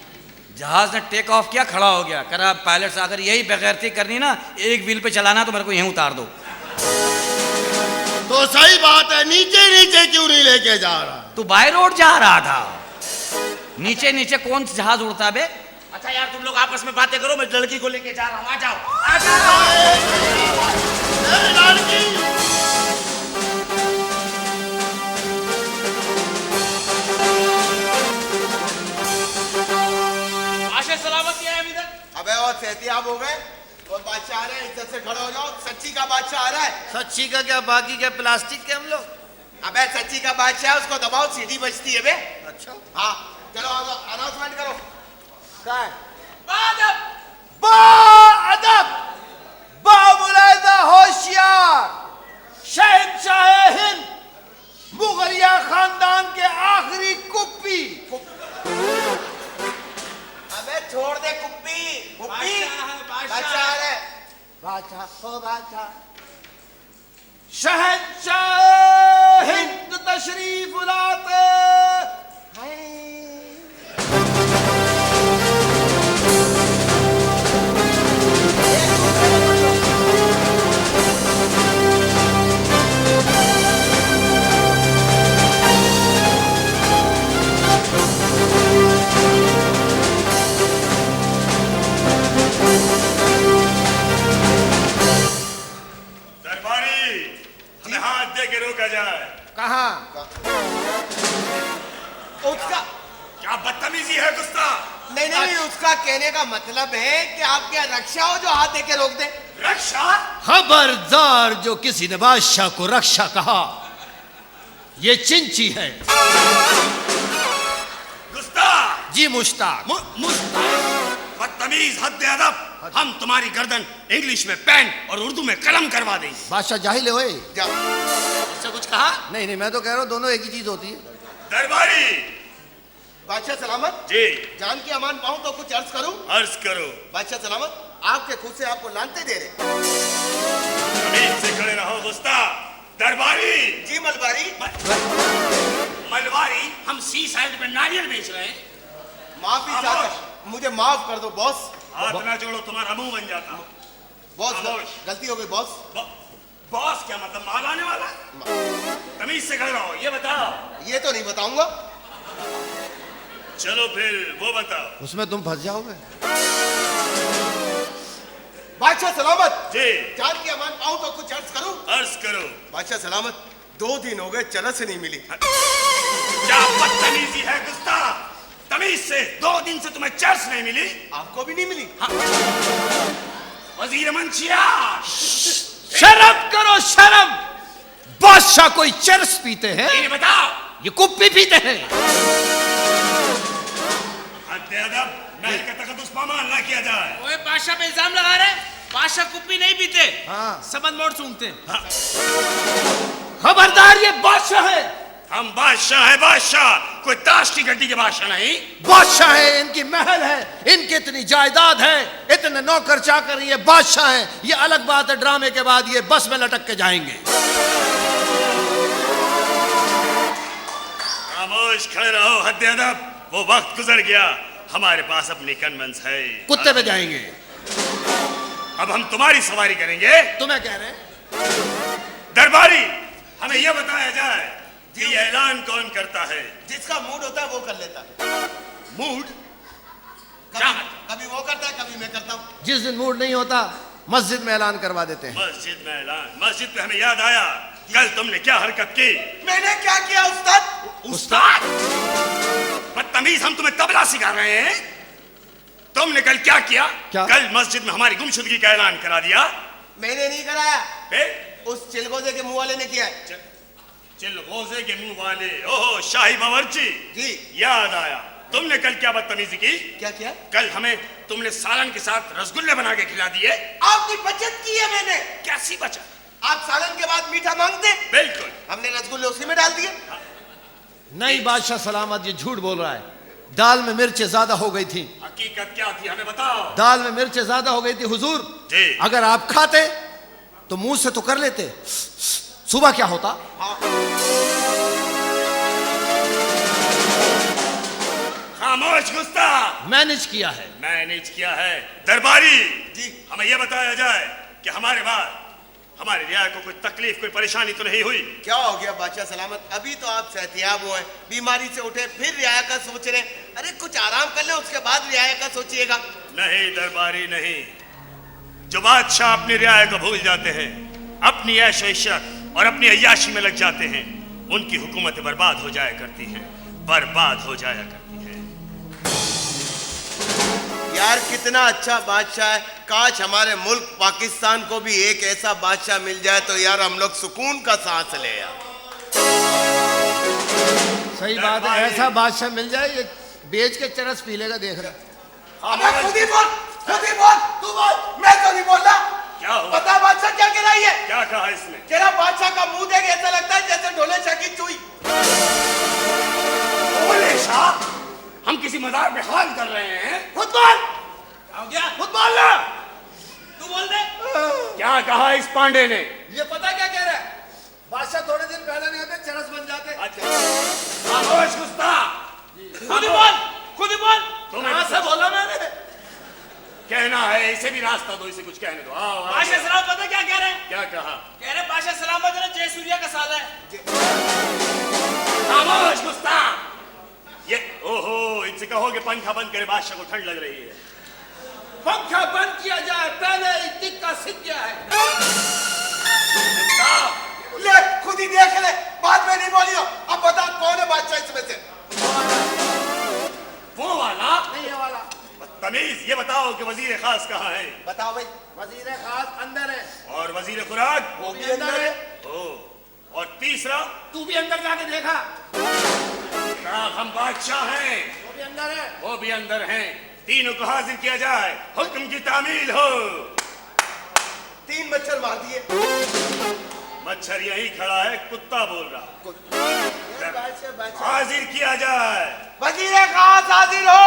जहाज ने टेक ऑफ किया, खड़ा हो गया, कह रहा पायलट से अगर यही बेगैरती करनी ना, एक व्हील पे चलाना तो मेरे को यहीं उतार दो। तो सही बात है, नीचे नीचे क्यों नहीं लेके जा रहा? तू बाय रोड जा रहा था, नीचे नीचे कौन जहाज उड़ता बे? अच्छा यार तुम लोग आपस में बातें करो, मैं लड़की को लेके जा रहा हूँ, आ जाओ, आ जाओ। लड़की सलामती है अभी तक। अबे और सेहतियाब हो गए और बादशाह आ रहे हैं, इज्जत से खड़े हो जाओ। सच्ची का बादशाह आ रहा है। सच्ची का क्या, बाकी क्या प्लास्टिक के हम लोग? अबे सच्ची का बादशाह है, उसको दबाओ, सीढ़ी बजती है बे। अच्छा हाँ चलो अनाउंसमेंट करो। क्या है? बाअदब, बामुलायदा होशियार, शहंशाह हिंद, मुगलिया खानदान के आखिरी कुप्पी। अबे छोड़ दे कुप्पी, कुप्पी बादशाह आ रहा है। बादशाह ओ बादशाह, शहंशाह हिंद तशरीफ लाते हैं। कहाँ? उसका क्या बदतमीजी है गुस्सा? नहीं नहीं, उसका कहने का मतलब है कि आप क्या रक्षा हो जो हाथ देके रोक दे? रक्षा? खबरदार जो किसी ने बादशाह को रक्षा कहा, ये चिंची है। गुस्सा? जी मुश्ताक। बदतमीज, हद अदब। हम तुम्हारी गर्दन इंग्लिश में पेन और उर्दू में कलम करवा देंगे। बादशाह जाहिल है ओए। इससे कुछ कहा? नहीं नहीं, मैं तो कह रहा हूँ दोनों एक ही चीज होती है। दरबारी बादशाह सलामत जी। जान की अमान पाऊं तो कुछ अर्ज करूं? अर्ज करो। बादशाह सलामत, आपके खुद से आपको लानते दे रहे। जमीन से खड़े रहो गुस्ता। दरबारी जी मलबारी। मलबारी, हम सी साइड में नारियल बेच रहे हैं। माफी चाहता, मुझे माफ कर दो बॉस। हाथ ना जोड़ो, तुम्हारा मुंह बन जाता। बॉस खामोश। गलती हो गई बॉस। बॉस क्या मतलब, माल आने वाला? तमीज से खड़े रहो। ये बताओ। ये तो नहीं बताऊंगा। चलो फिर वो बताओ। उसमें तुम फंस जाओगे। बादशाह सलामत जी। जान की अमान पाऊं तो कुछ अर्ज करूं? अर्ज करो। बादशाह सलामत, 2 दिन हो गए चरस नहीं मिली। क्या बदतमीजी है गुस्ता? बदतमीज से 2 दिन से तुम्हें चर्च नहीं मिली। आपको भी नहीं मिली? वजीर मंशिया, शर्म करो शर्म। बादशाह कोई चरस पीते हैं? ये बताओ। ये कुप्पी पीते हैं। अदब, महल का तकद्दुस पामाल ना किया जाए। ओए बादशाह पे इल्जाम लगा रहे? बादशाह कुप्पी नहीं पीते, हाँ। सबद मोड़ सूंघते। खबरदार, ये बादशाह है। हम बादशाह है, बादशाह, कोई ताश की गड्डी के बादशाह नहीं। बादशाह है, इनकी महल है, इनकी इतनी जायदाद है, इतने नौकर चाकर, ये बादशाह है। ये अलग बात है, ड्रामे के बाद ये बस में लटक के जाएंगे। खामोश खड़े रहो, हद्दे अदब, वो वक्त गुजर गया। हमारे पास अपनी कन्वेंस है। कुत्ते पे जाएंगे। अब हम तुम्हारी सवारी करेंगे। तुम्हें कह रहे हैं दरबारी, हमें यह बताया जाए कि ये ऐलान कौन करता है? जिसका मूड होता है वो कर लेता है। मूड? कभी वो करता है, कभी मैं करता हूँ। जिस दिन मूड नहीं होता मस्जिद में ऐलान करवा देते हैं। मस्जिद में ऐलान? मस्जिद पे हमें याद आया, कल तुमने क्या हरकत की? मैंने क्या किया उस्ताद? उस्ताद? बदतमीज, हम तुम्हें तबला सिखा रहे हैं। तुमने कल क्या किया? क्या? कल मस्जिद में हमारी गुमशुदगी का ऐलान करा दिया। मैंने नहीं कराया, फिर? उस चिलगोजे के मुंह वाले ने किया है। चिलगोजे के मुंह वाले? ओहो, शाही बावर्ची जी। याद आया। तुमने कल क्या बदतमीजी की? क्या किया? कल हमें तुमने सालन के साथ रसगुल्ले बना के खिला दिए। आपकी बचत की है मैंने। कैसी बचत? आप सालन के बाद मीठा मांगते, बिल्कुल। हमने रसगुल्ले उसी में डाल दिए। नहीं बादशाह सलामत, ये झूठ बोल रहा है। दाल में मिर्चें ज्यादा हो गई थी। हकीकत क्या थी, हमें बताओ। दाल में मिर्चें ज्यादा हो गई थी हुजूर। जी। अगर आप खाते तो मुंह से तो कर लेते, सुबह क्या होता? खामोश गुस्ताख, मैनेज किया है। मैनेज किया है। दरबारी जी। हमें यह बताया जाए कि हमारे बाद हमारे रियाया को कोई तकलीफ, कोई परेशानी तो नहीं हुई? क्या हो गया बादशाह सलामत? अभी तो आप सेहतियाब हुए, बीमारी से उठे, फिर रियाया का सोच रहे। अरे कुछ आराम कर ले, उसके बाद रियाया का सोचिएगा। नहीं दरबारी नहीं, जो बादशाह अपनी रियाया को भूल जाते हैं, अपनी ऐश व इशरत और अपनी अय्याशी में लग जाते हैं, उनकी हुकूमत बर्बाद हो जाया करती है, बर्बाद हो जाया करती है। यार कितना अच्छा बादशाह है। काश हमारे मुल्क पाकिस्तान को भी एक ऐसा बादशाह मिल जाए तो यार हम लोग सुकून का सांस ले यार। सही बात है, ऐसा बादशाह मिल जाए, ये बेच के चरस पी लेगा। देख रहा अबे खुद ही बोल, खुद ही बोल, तू बोल, मैं तो नहीं बोल रहा। क्या हुआ? पता बादशाह क्या कह रही है? क्या कहा इसने? कह रहा बादशाह का मुंह देख ऐसा लगता है जैसे ढोले शाह की चुई। बोले शाह, हम किसी मजाक में हाल कर रहे हैं। खुद बोल, खुद बोलना। तू बोल दे। क्या कहा इस पांडे ने? ये पता क्या कह रहा है? बादशाह थोड़े दिन पहले नहीं होते चरस बन जाते। खामोश गुस्ताख, खुद ही बोल, खुद ही बोल। तुम्हें से बोला मैंने। कहना है, इसे भी रास्ता दो, इसे कुछ कहने दो। आओ, आओ। बादशाह सलामत पता क्या कह रहे हैं? क्या कहा? कह रहे बादशाह सलामत ने जय सूर्या का साला है। खामोश गुस्ताख, ये ओहो, इनसे कहो कि पंखा बंद करे, बादशाह को ठंड लग रही है। पंखा बंद किया जाए, पहले टिक्का सीख गया है। ले खुद ही देख ले, बाद में नहीं बोलियो। अब बता कौन है बादशाह इसमें से? वो वाला? नहीं ये वाला। तमीज, ये बताओ कि वजीर खास कहाँ है? बताओ भाई। वजीर खास अंदर है। और वजीर खुराक? वो भी अंदर है। ओ, और तीसरा? तू भी अंदर जाके देखा? हम बादशाह हैं, वो भी अंदर है। वो भी अंदर हैं। तीनों को हाजिर किया जाए, हुक्म की तामील हो। 3 मच्छर मार दिए। मच्छर यही खड़ा है, कुत्ता बोल रहा। बादशाह हाजिर किया जाए। वजीर खास हाजिर हो।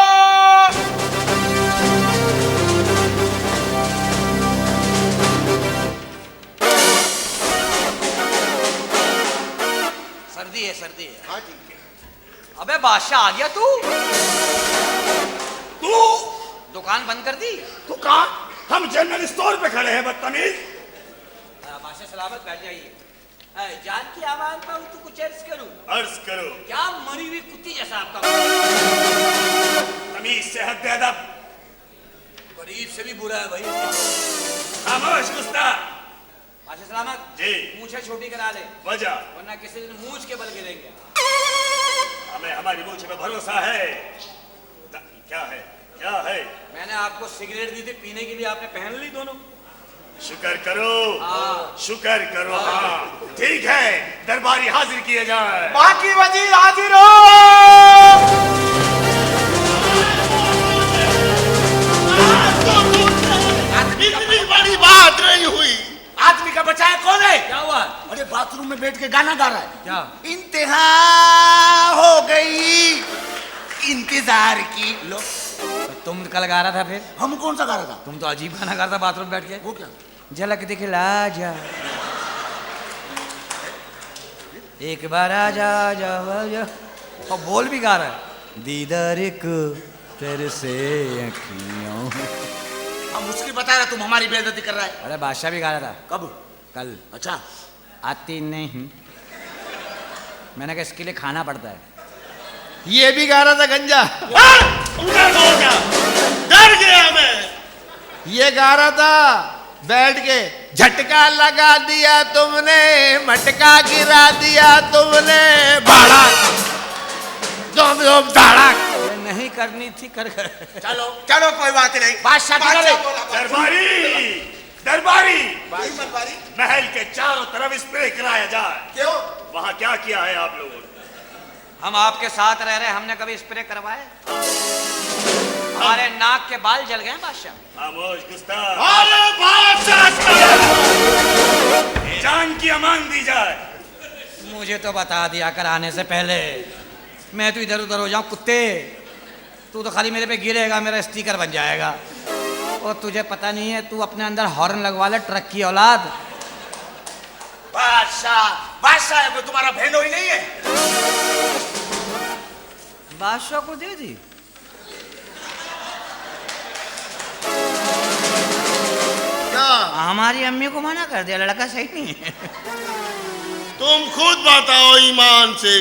सर्दी है, सर्दी है। हाँ ठीक है। अबे बादशाह आ गया तू? तू दुकान बंद कर दी? तू कहा? हम जनरल स्टोर पे खड़े हैं, बदतमीज। बादशाह सलामत, बैठ जाइए। जान की आवाज में तू कुछ अर्ज करूं? अर्ज करो। क्या मरी हुई कुत्ती जैसा आपका? तमीज से हद अदब। गरीब से भी बुरा है भाई। खामोश गुस्ताख। बादशाह सलामत जी। मूछें छोटी करा ले, वजह? वरना किसी दिन मूछ के बल गिरेंगे। हमें हमारी मूछ पे भरोसा है। क्या है, क्या है? मैंने आपको सिगरेट दी थी पीने के लिए, आपने पहन ली दोनों। शुक्र करो, शुक्र करो। हाँ ठीक है, दरबारी हाजिर किए जाए। बाकी वजीर हाजिर हो। इतनी बड़ी बात नहीं हुई। आदमी का बचाया कौन है? क्या हुआ? अरे बाथरूम में बैठ के गाना गा रहा है। क्या? इंतहा हो गई इंतजार की। लो तो तुम कल गा रहा था, फिर हम कौन सा गा रहा था? तुम तो अजीब गाना गा रहा था बाथरूम बैठ के। वो क्या? झलक दिखला जा, एक बार आजा जा जा, और बोल भी गा रहा है, दीदार को तेरे से अखियों। हम उसकी बता रहे, तुम हमारी बेइज्जती कर रहा है। अरे बादशाह भी गा रहा था कब? कल। अच्छा, आती नहीं, मैंने कहा इसके लिए खाना पड़ता है। ये भी गा रहा था गंजा। उधर हो गया, डर गया मैं। ये गा रहा था बैठ के, झटका लगा दिया तुमने, मटका गिरा दिया तुमने, धड़क दुम दुम धड़क। ये नहीं करनी थी, कर चलो चलो, कोई बात नहीं। बादशाह की करे। दरबारी, दरबारी, दरबारी महल के चारों तरफ स्प्रे कराया जाए। क्यों? वहाँ क्या किया है आप लोगों ने? हम आपके साथ रह रहे, हमने कभी स्प्रे करवाए? हमारे नाक के बाल जल गए बादशाह। खामोश गुस्ताख, अरे बादशाह, जान की अमान दी जाए। मुझे तो बता दिया कर आने से पहले, मैं तो इधर उधर हो जाऊं कुत्ते, तू तो खाली मेरे पे गिरेगा, मेरा स्टिकर बन जाएगा। और तुझे पता नहीं है, तू अपने अंदर हॉर्न लगवा ले, ट्रक की औलाद। बादशाह, बादशाह है कोई तुम्हारा बहनोई नहीं है? बादशाह को दे दी। क्या? हमारी अम्मी को मना कर दिया, लड़का सही नहीं है। तुम खुद बताओ ईमान से,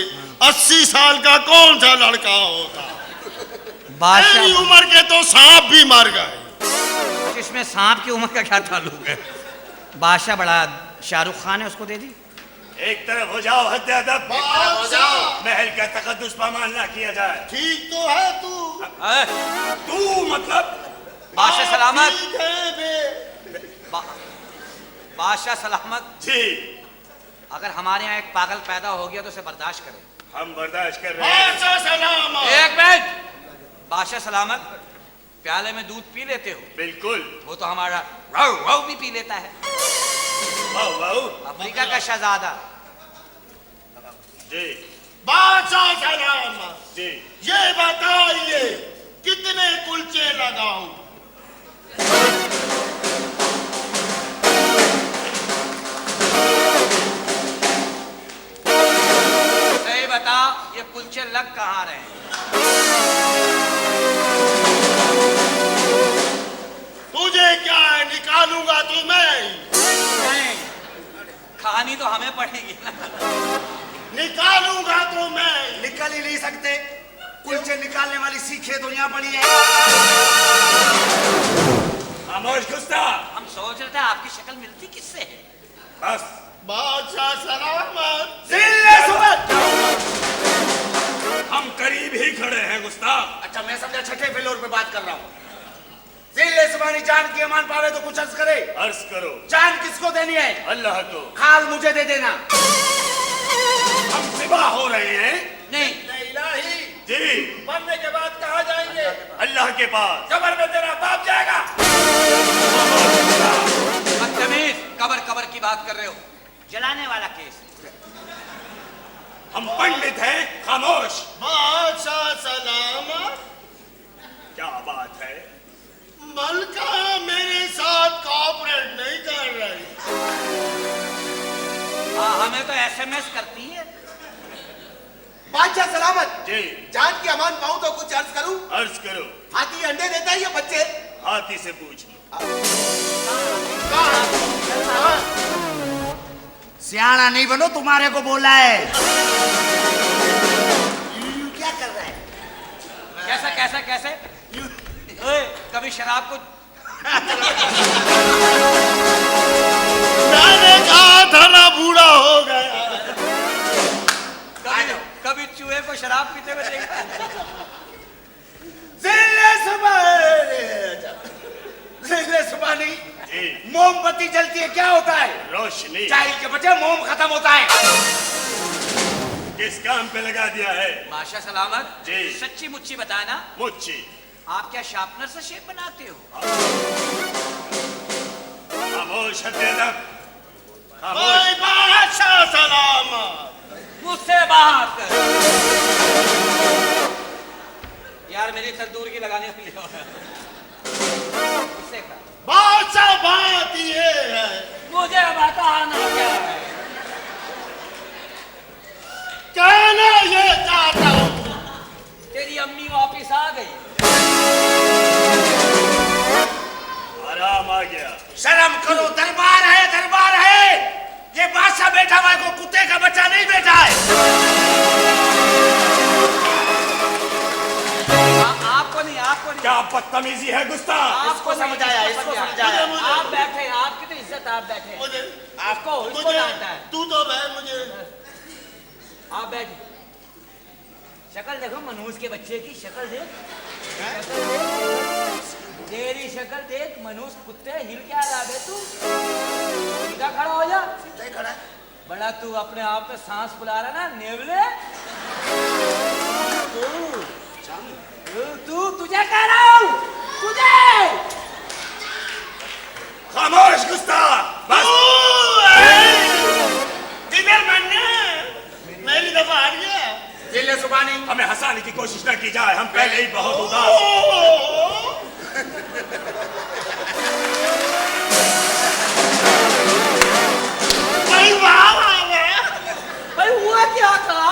80 साल का कौन सा लड़का होता? मेरी बादशाह, उम्र के तो सांप भी मर गए। इसमें सांप की उम्र का क्या ताल्लुक है? बादशाह बड़ा शाहरुख खान है, उसको दे दी। एक तरफ हो जाओ, हद अदब। बादशाह, महल का तकद्दुस पामाल ना किया जाए। ठीक तो है तू। तू मतलब? बादशाह सलामत, ठीक है बे। बादशाह सलामत। जी, अगर हमारे यहाँ एक पागल पैदा हो गया तो उसे बर्दाश्त करें। हम बर्दाश्त कर रहे हैं। बादशाह सलामत। एक मिनट, बादशाह सलामत, प्याले में दूध पी लेते हो? बिल्कुल। वो तो हमारा राव राव भी पी लेता है, वाह वाह। अफ्रीका का शहजादा। जी बादशाह सलामत, जी। ये बताइए कितने कुलचे लगाऊं? सही बता, ये कुलचे लग कहाँ रहे हैं? तुझे क्या है, निकालूंगा तो मैं। नहीं, खानी तो हमें पड़ेगी ना। निकालूंगा तो मैं। निकल ही नहीं सकते, कुलचे निकालने वाली सीखे तो यहाँ पड़ी है। खामोश गुस्ताख। हम सोच रहे थे आपकी शक्ल मिलती किससे है? बस। बादशाह सलामत। हम करीब ही खड़े हैं गुस्ताख। अच्छा, मैं समझा छठे फ्लोर पे बात कर रहा हूँ। जिले सुबानी जान की अमान पावे तो कुछ अर्ज करे। अर्ज करो। जान किसको देनी है? अल्लाह को। खाल मुझे दे देना। हम सिवा हो रहे हैं। नहीं, इलाही, जी, मरने के बाद कहाँ जाएंगे? अल्लाह के पास। कब्र में तेरा बाप जाएगा। बदतमीज, कबर कबर की बात कर रहे हो, जलाने वाला केस। हम पंडित हैं, खामोश। बादशाह सलामत। क्या बात है? मलका मेरे साथ कोऑपरेट नहीं कर रही। हमें तो एसएमएस करती है। बादशाह सलामत, जी, जान की अमान पाऊं तो कुछ अर्ज करूं? अर्ज करो। हाथी अंडे देता है या बच्चे? हाथी से पूछ लो। सियाना नहीं बनो, तुम्हारे को बोला है। क्या कर रहा है? कैसा कैसा कैसे? ओए, कभी शराब को मैंने कहा था ना, बूढ़ा हो गया। कभी चूहे को शराब पीते हुए देखा? सुबानी, जी मोमबत्ती जलती है, क्या होता है? रोशनी। चाहिए के बच्चे मोम खत्म होता है। किस काम पे लगा दिया है? बादशाह सलामत जी। सच्ची मुच्ची बताना, मुच्ची। आप क्या शार्पनर से शेप बनाते हो? खामोश हत्यादब, खामोश। भाई बादशाह सलामत। मुझसे बात कर। यार मेरी सर दूर की लगाने के लिए मुझसे कर। बादशाह बात ये है, मुझे बताना क्या है? कहना ये चाहता हूँ, तेरी अम्मी वापिस आ गई। आराम आ गया। शर्म करो, दरबार है, दरबार है। ये बादशाह बैठा हुआ है, को कुत्ते का बच्चा नहीं बैठा है। आपको नहीं, आपको नहीं। क्या बदतमीजी है गुस्ताख? इसको समझ आया, इसको समझ आया। आप बैठे, आपकी तो इज्जत, आप बैठे। मुझे आपको इसको मुझे डांटा है। तू तो मैं मुझे आप बैठे। शक्ल देखो मनहूस के बच्चे की शक्ल देख, शक्ल देख, तेरी शक्ल देख। मनहूस कुत्ते, हिल क्या रहा है तू? सीधा खड़ा हो जा। सीधा ही खड़ा है। बड़ा तू अपने आप पे सांस फुला रहा ना, नेवले। तू तुझे कह रहा हूँ, तुझे। खामोश गुस्ताख, बस। किधर बनने? मेरी दफा हट गया। जिले सुबानी, हमें हंसाने की कोशिश न की जाए, हम पहले ही बहुत उदास हैं। भाई वाह वाह वाह। भाई हुआ क्या था?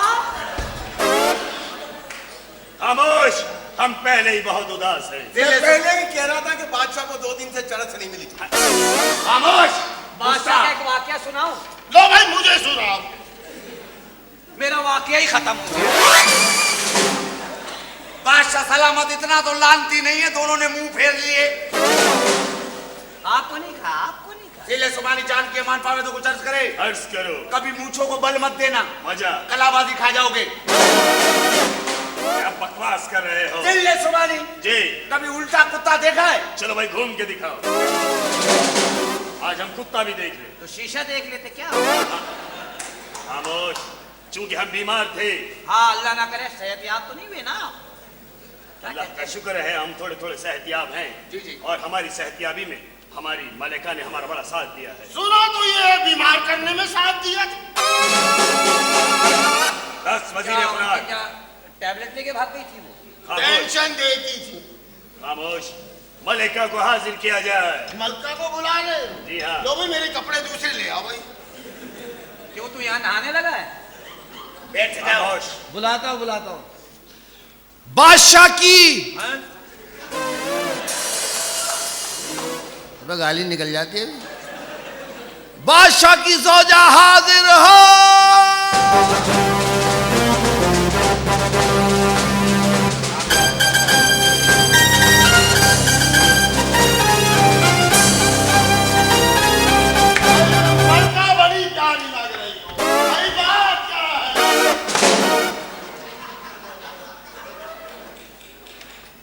खामोश, हम पहले ही बहुत उदास हैं। मैं पहले ही कह रहा था कि बादशाह को 2 दिन से चरस नहीं मिली थी। खामोश बादशाह का एक वाकया सुनाओ। लो भाई मुझे सुनाओ। मेरा वाकया ही खत्म हो गया। बादशाह सलामत इतना तो लानती नहीं है, दोनों ने मुंह फेर लिए। आपको नहीं कहा, आपको नहीं कहा। जिले सुबानी जान के मान पावे तो कुछ अर्ज करे। अर्ज करो। कभी मूंछों को बल मत देना, मजा। कलाबाजी खा जाओगे। क्या बकवास कर रहे हो? जिले सुबानी, जी कभी उल्टा कुत्ता देखा है? चलो भाई घूम के दिखाओ। आज हम कुत्ता भी देख ले। तो शीशा देख लेते क्या? खामोश, चूंकि हम बीमार थे। हाँ, अल्लाह ना करे सेहतियाब तो नहीं हुए ना। अल्लाह का शुक्र है हम थोड़े थोड़े सेहतियाब हैं। जी जी। और हमारी सेहतियाबी में हमारी मलिका ने हमारा बड़ा साथ दिया है। सुना तो ये बीमार करने में साथ दिया था। 10 वजीर खुराक। टैबलेट लेके भाग गई थी वो। खामोश, टेंशन देती थी। खामोश। मलिका को हाजिर किया जाए। मलका को बुला ले। जी हाँ। लो भाई मेरे कपड़े दूसरे ले आओ भाई। क्यों तू यहाँ नहाने लगा है? बैठ जाओ। खामोश। बुलाता हूँ, बुलाता हूँ। बादशाह की अबे गाली निकल जाती है। बादशाह की सौजा हाजिर हो। मलका बड़ी प्यारी लग रही हो। भाई बात क्या है?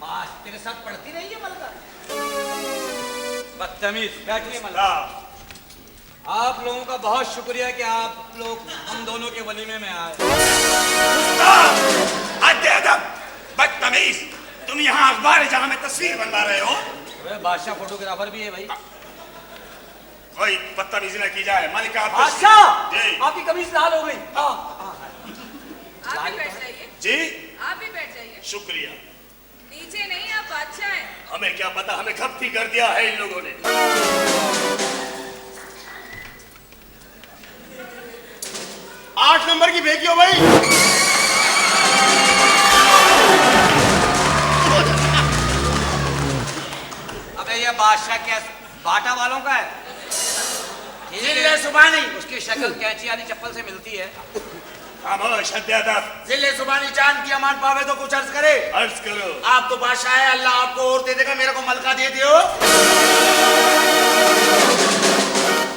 बात तेरे साथ पढ़ती रही है मलका। बदतमीज, बैठिए मलका। आप लोगों का बहुत शुक्रिया कि आप लोग हम दोनों के वलीमे में आए। अद्दब, बदतमीज, तुम यहाँ अखबार जहां में तस्वीर बनवा रहे हो। अरे बादशाह फोटोग्राफर भी है भाई। कोई बदतमीजी न की जाए। मलिका आप बादशाह, जी आपकी कमीज लाल हो गई। आप भी बैठ जाइए, जी आप भी बैठ जाइए। शुक्रिया। नीचे नहीं, आप बादशाह हैं। हमें क्या पता, हमें खपती कर दिया है इन लोगों ने। 8 नंबर की भेजियो भाई। अबे ये बादशाह क्या बाटा वालों का है? जिले सुबानी, उसकी शक्ल कैंची यानी चप्पल से मिलती है। खामोश अद्दब, जिले सुबानी जान की अमान पावे तो कुछ अर्ज करे। अर्ज करो। आप तो बादशाह है, अल्लाह आपको और दे देगा, मेरे को मलका दे दियो।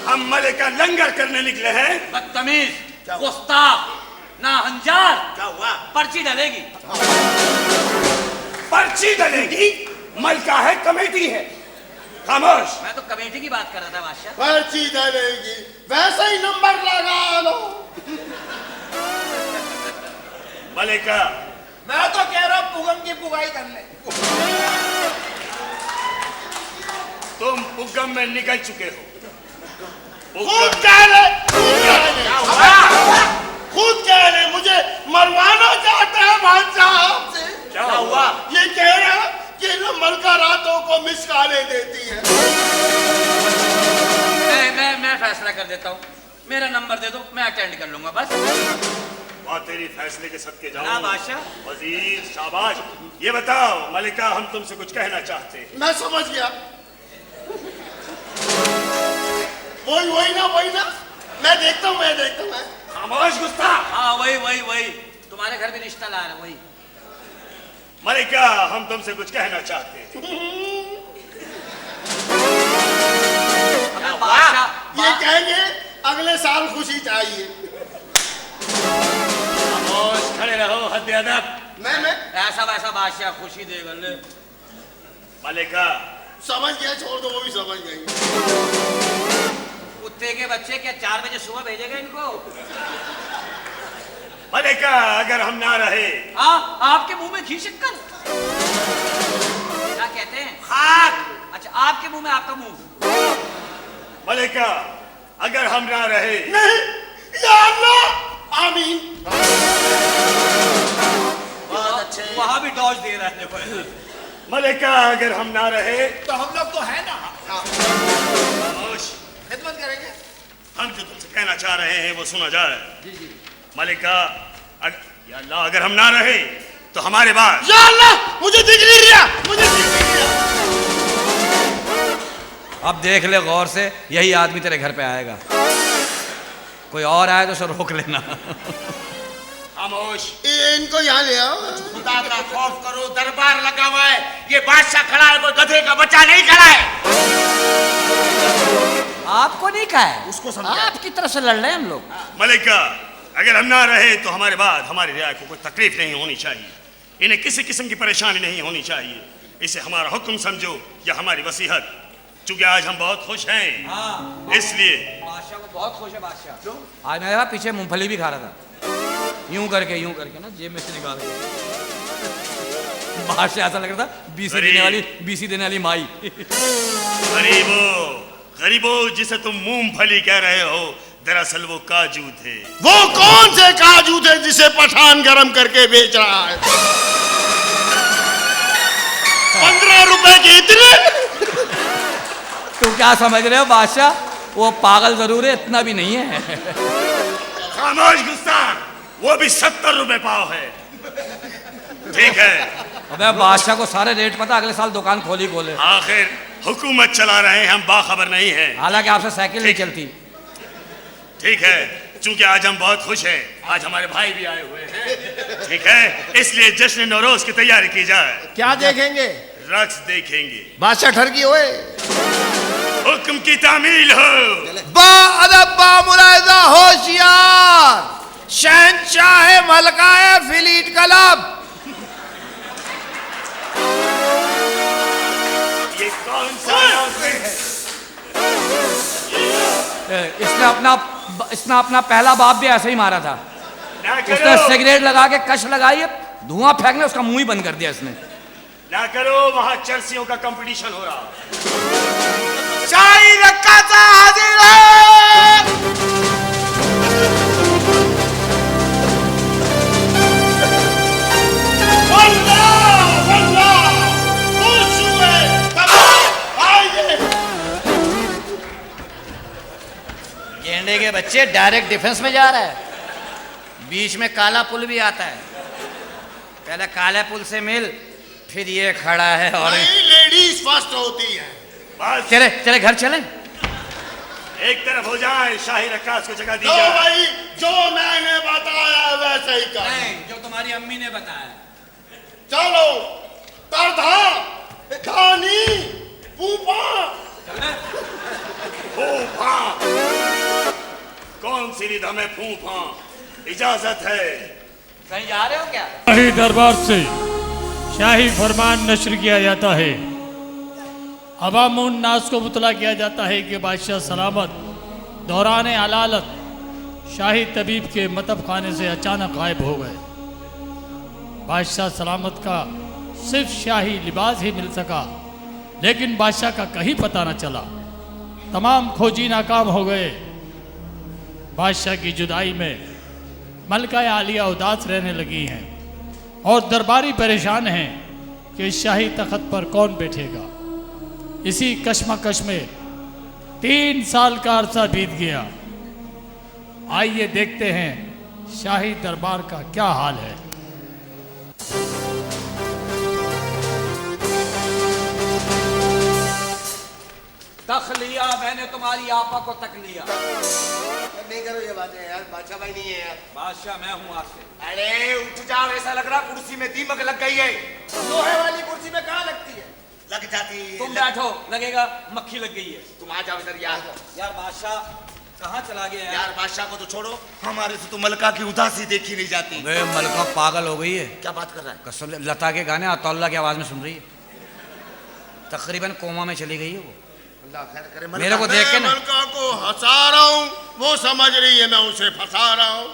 हम मलिका लंगर करने निकले हैं। बदतमीज, गुस्ताख, नाहंजार, क्या हुआ? पर्ची डलेगी। पर्ची डलेगी, मलका है कमेटी है। खामोश। मैं तो कमेटी की बात कर रहा था बादशाह। पर्ची डलेगी, वैसे ही नंबर लगा लो। मलिका, मैं तो कह रहा हूं पुगम की पुगाई कर ले। तुम पुगम में निकल चुके हो। खुद कह रहे, खुद कह रहे मुझे मरवाना चाहते हैं बादशाह आपसे। क्या हुआ? ये कह रहा कि ना मलका रातों को मिस कॉलें देती है। मैं फैसला कर देता हूँ, मेरा नंबर दे दो, मैं अटेंड कर लूंगा बस। वाह, तेरी फैसले के सदके जाऊं। ना बादशाह। वजीर शाबाश। ये बताओ मलिका, हम तुमसे कुछ कहना चाहते हैं। मैं समझ गया। वही ना मैं देखता हूँ खामोश गुस्ताख। हाँ वही तुम्हारे घर भी रिश्ता ला रहा है वही। मलिका, हम तुमसे कुछ कहना चाहते हैं। ये कहेंगे अगले साल खुशी चाहिए। खामोश खड़े रहो, हद अदब। मैं ऐसा वैसा बादशाह खुशी देगा ले। मलिका, समझ गया, छोड़ दो, वो भी समझ गई। कुत्ते के बच्चे क्या 4 बजे सुबह भेजेगा इनको? मलिका, अगर हम ना रहे। हाँ, आपके मुंह में घी शक्कर क्या कहते हैं? खाक। अच्छा, आपके मुंह में आपका मुंह। मलिका, अगर हम ना रहे। नहीं, या अल्लाह, आमीन। बहुत अच्छे। वहां भी डॉज दे रहा है। मलिका, अगर हम ना रहे तो हम लोग तो है ना, खामोश। खिदमत करेंगे। हम जो तुमसे कहना चाह रहे हैं वो सुना जाए। जी। मलिका, या अल्लाह, अगर हम ना रहे तो हमारे बाद। या अल्लाह, मुझे दिख नहीं रहा, मुझे दिख नहीं रहा। अब देख ले गौर से, यही आदमी तेरे घर पे आएगा। कोई और आए तो उसे रोक लेना। खामोश। इनको यहाँ ले आओ। खुदा का खौफ करो, दरबार लगा हुआ है। ये बादशाह खड़ा है, कोई गधे का बच्चा नहीं खड़ा है। आपको नहीं कहा है, उसको समझा। आपकी तरफ से लड़ रहे हैं हम लोग। मलिका, अगर हम ना रहे तो हमारे बाद हमारी रियाया को कोई तकलीफ नहीं होनी चाहिए। इन्हें किसी किस्म की परेशानी नहीं होनी चाहिए। इसे हमारा हुक्म समझो या हमारी वसीहत। चूंकि आज हम बहुत खुश हैं, हाँ, इसलिए। बादशाह को बहुत खुश है बादशाह। क्यों? आज मैं पीछे मूंगफली भी खा रहा था, यूं करके ना जेब में से निकाल के। बादशाह ऐसा लग रहा था बीसी देने वाली माई। गरीबो, जिसे तुम मूंगफली कह रहे हो, दरअसल वो काजू थे। वो कौन से काजू थे जिसे पठान गरम करके बेच रहा है? 15 रुपए के इतने। तो क्या समझ रहे हो बादशाह, वो पागल जरूर है, इतना भी नहीं है। खामोश गुस्ताख, वो भी 70 रुपए पाव है। ठीक है। अबे बादशाह को सारे रेट पता, अगले साल दुकान खोले। आखिर हुकूमत चला रहे हैं, हम बाखबर नहीं हैं। हालांकि आपसे साइकिल नहीं चलती। ठीक है, चूंकि आज हम बहुत खुश हैं, आज हमारे भाई भी आए हुए हैं। ठीक है, इसलिए जश्न नौरोज की तैयारी की जाए। क्या देखेंगे? रक्स देखेंगे। बादशाह ठरकी होए। हुक्म की तामील हो। बा अदब बा मुलायजा होशियार, शहंशाह मलकाए फिलीट क्लब। ये कौन सा announcement है? इसने अपना पहला बाप भी ऐसे ही मारा था। ना उसने करो, सिगरेट लगा के कश लगाई, धुआं फेंकने उसका मुंह ही बंद कर दिया इसने। ना करो, वहां चर्सियों का कंपटीशन हो रहा। शाही रखा था हाजिर है। गेंडे के बच्चे डायरेक्ट डिफेंस में जा रहा है, बीच में काला पुल भी आता है। पहले काले पुल से मिल, फिर ये खड़ा है और लेडीज फर्स्ट होती है। बस चले घर चले। एक तरफ हो जाए, शाही रक्कास को जगह दी तो जाए। भाई जो मैंने बताया वैसे ही कर। नहीं, जो तुम्हारी अम्मी ने बताया। चलो, तरधा, खानी, पूपा। फूफा, कौन सी रिधा में फूफा? इजाजत है। कहीं जा रहे हो क्या? शाही दरबार से शाही फरमान नश्र किया जाता है। अवामुन नास को मुतला किया जाता है कि बादशाह सलामत दौरान अलालत शाही तबीब के मतब खाने से अचानक गायब हो गए। बादशाह सलामत का सिर्फ शाही लिबास ही मिल सका, लेकिन बादशाह का कहीं पता न चला। तमाम खोजी नाकाम हो गए। बादशाह की जुदाई में मलका आलिया उदास रहने लगी हैं और दरबारी परेशान हैं कि शाही तख्त पर कौन बैठेगा। इसी कश्मकश में 3 साल का अरसा बीत गया। आइए देखते हैं शाही दरबार का क्या हाल है। तख लिया मैंने तुम्हारी आपा को तक लिया। नहीं करो ये बातें यार, बादशाह भाई नहीं है यार। बादशाह मैं हूँ आज से। अरे उठ जाओ, ऐसा लग रहा कुर्सी में दीमक लग गई है। लोहे वाली कुर्सी में कहाँ लगती है? लग जाती। तुम बैठो, लगेगा मक्खी लग गई है। तुम आ जाओ इधर यार। यार बादशाह कहाँ चला गया यार बादशाह को तो छोड़ो, हमारे से तो मलका की उदासी देखी नहीं जाती। वे मलका पागल हो गई है। क्या बात कर रहा है? कसम से लता के गाने अतौल्ला की आवाज में सुन रही है। तकरीबन कोमा में चली गई है वो। अल्लाह खैर करे। मेरे को देख के ना, मलका को हंसा रहा हूँ, वो समझ रही है मैं उसे फंसा रहा हूँ।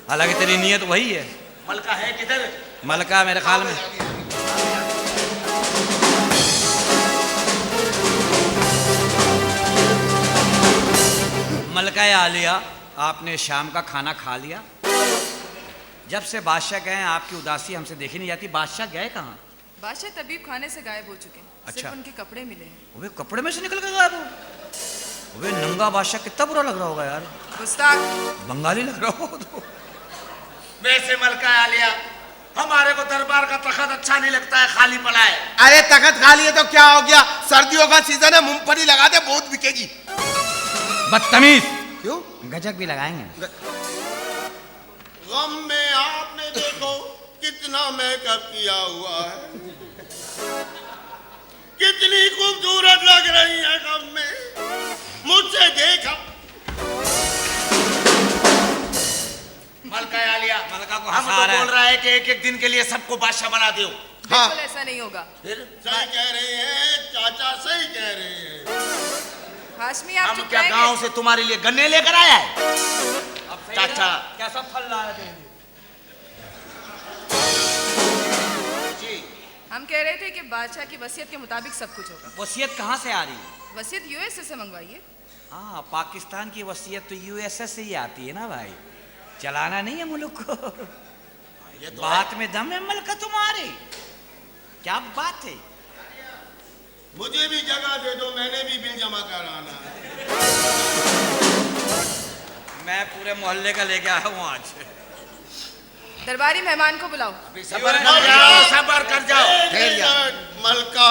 हालांकि तेरी नीयत वही है। मलका है किधर? मलका मेरे ख्याल में मलका आलिया, आपने शाम का खाना खा लिया? जब से बादशाह गए हैं आपकी उदासी हमसे देखी नहीं जाती। बादशाह गए कहाँ? बादशाह तबीब खाने से गायब हो चुके हैं। अच्छा। सिर्फ उनके कपड़े मिले हैं। अबे कपड़े में से निकल के गायब हो? अबे नंगा बादशाह कितना बुरा लग रहा होगा यार। गुस्ताख। बंगाली लग रहा हो तो। वैसे मलका आलिया, हमारे को दरबार का तख्त अच्छा नहीं लगता है, खाली पड़ा है। अरे तख्त खाली है तो क्या हो गया? सर्दियों का सीजन है, मूंगफली लगा दे, बहुत बिकेगी। बदतमीज। क्यों? गजक भी लगाएंगे। गम में आपने देखो कितना मेकअप किया हुआ है, कितनी खूबसूरत लग रही है गम में। मुझसे देखा मलका आलिया, मलका को हम हंसा तो रहा है। बोल रहा है कि एक दिन के लिए सबको बादशाह बना दो। बिल्कुल ऐसा नहीं होगा। सही कह रहे हैं चाचा, सही कह रहे हैं। हाशमी आप हम चुप क्या रहेंगे? गांव से तुम्हारे लिए गन्ने लेकर आया है? चाचा कैसा फल लाया तेरे लिए? जी, हम कह रहे थे कि बादशाह की वसीयत के मुताबिक सब कुछ होगा। वसीयत कहाँ से आ रही है? वसीयत यूएसए से मंगवाइए। हाँ, पाकिस्तान की वसीयत तो यूएसएस से ही आती है ना भाई। चलाना नहीं है मुल्क को। तो बात में दम है मलका तुम्हारे। क्या बात है? मुझे भी जगह दे दो, मैंने भी बिल जमा कराना है। मैं पूरे मोहल्ले का लेके आया हूँ आज। दरबारी मेहमान को बुलाओ। सबर कर जाओ, सबर कर जाओ। ठहर जा। मलका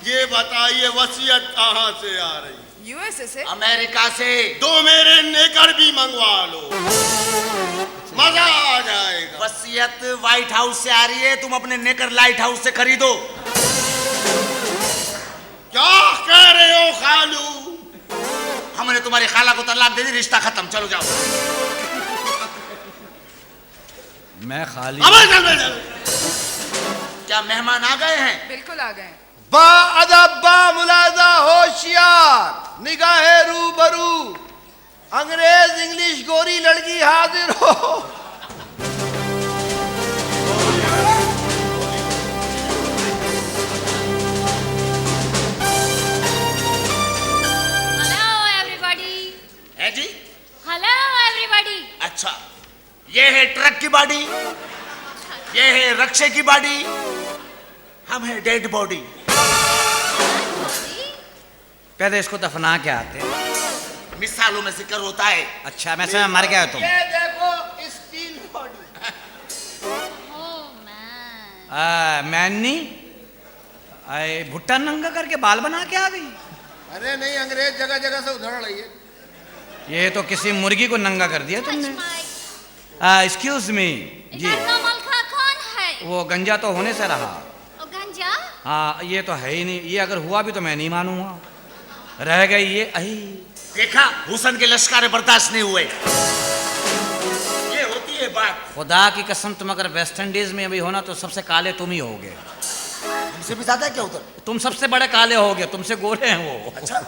ये बताइए वसीयत कहाँ से आ रही? यूएसए से। अमेरिका से। तो मेरे नेकर भी मंगवा लो, मजा आ जाएगा। वसीयत व्हाइट हाउस से आ रही है, तुम अपने नेकर लाइट हाउस से खरीदो। क्या कह रहे हो खालू? हमने तुम्हारी खाला को तलाक दे दी, रिश्ता खत्म, चलो जाओ। मैं खाली। क्या मेहमान आ गए हैं? बिल्कुल आ गए हैं। बा अदब, बा मुलाजा, होशियार, निगाहे रूबरू, अंग्रेज इंग्लिश गोरी लड़की हाजिर हो। Hello everybody. है जी? Hello everybody. अच्छा, ये है ट्रक की बॉडी, ये है रक्षे की बॉडी, हम है डेड बॉडी। पहले इसको दफना के आते हैं। मिसालों में जिक्र होता है। अच्छा, मैं समझ मर गया तुम। ये देखो steel body. Oh man. Many आए भुट्टा नंगा करके बाल बना के आ गई। अरे नहीं, अंग्रेज जगह जगह से उधड़ रही है। ये तो किसी मुर्गी को नंगा कर दिया तुमने। एक्सक्यूज मी जी। इधर का मलका कौन है? वो गंजा तो होने से रहा। ओ गंजा? हाँ, ये तो है ही नहीं। ये अगर हुआ भी तो मैं नहीं मानूंगा। रह गई ये अही। देखा, हुसन के लश्कर बर्दाश्त नहीं हुए। ये होती है बात। खुदा की कसम, तुम अगर वेस्ट इंडीज में अभी होना तो सबसे काले तुम ही होगे। हमसे भी ज्यादा है क्या उधर? तुम सबसे बड़े काले हो गए, तुमसे गोरे हैं वो। अच्छा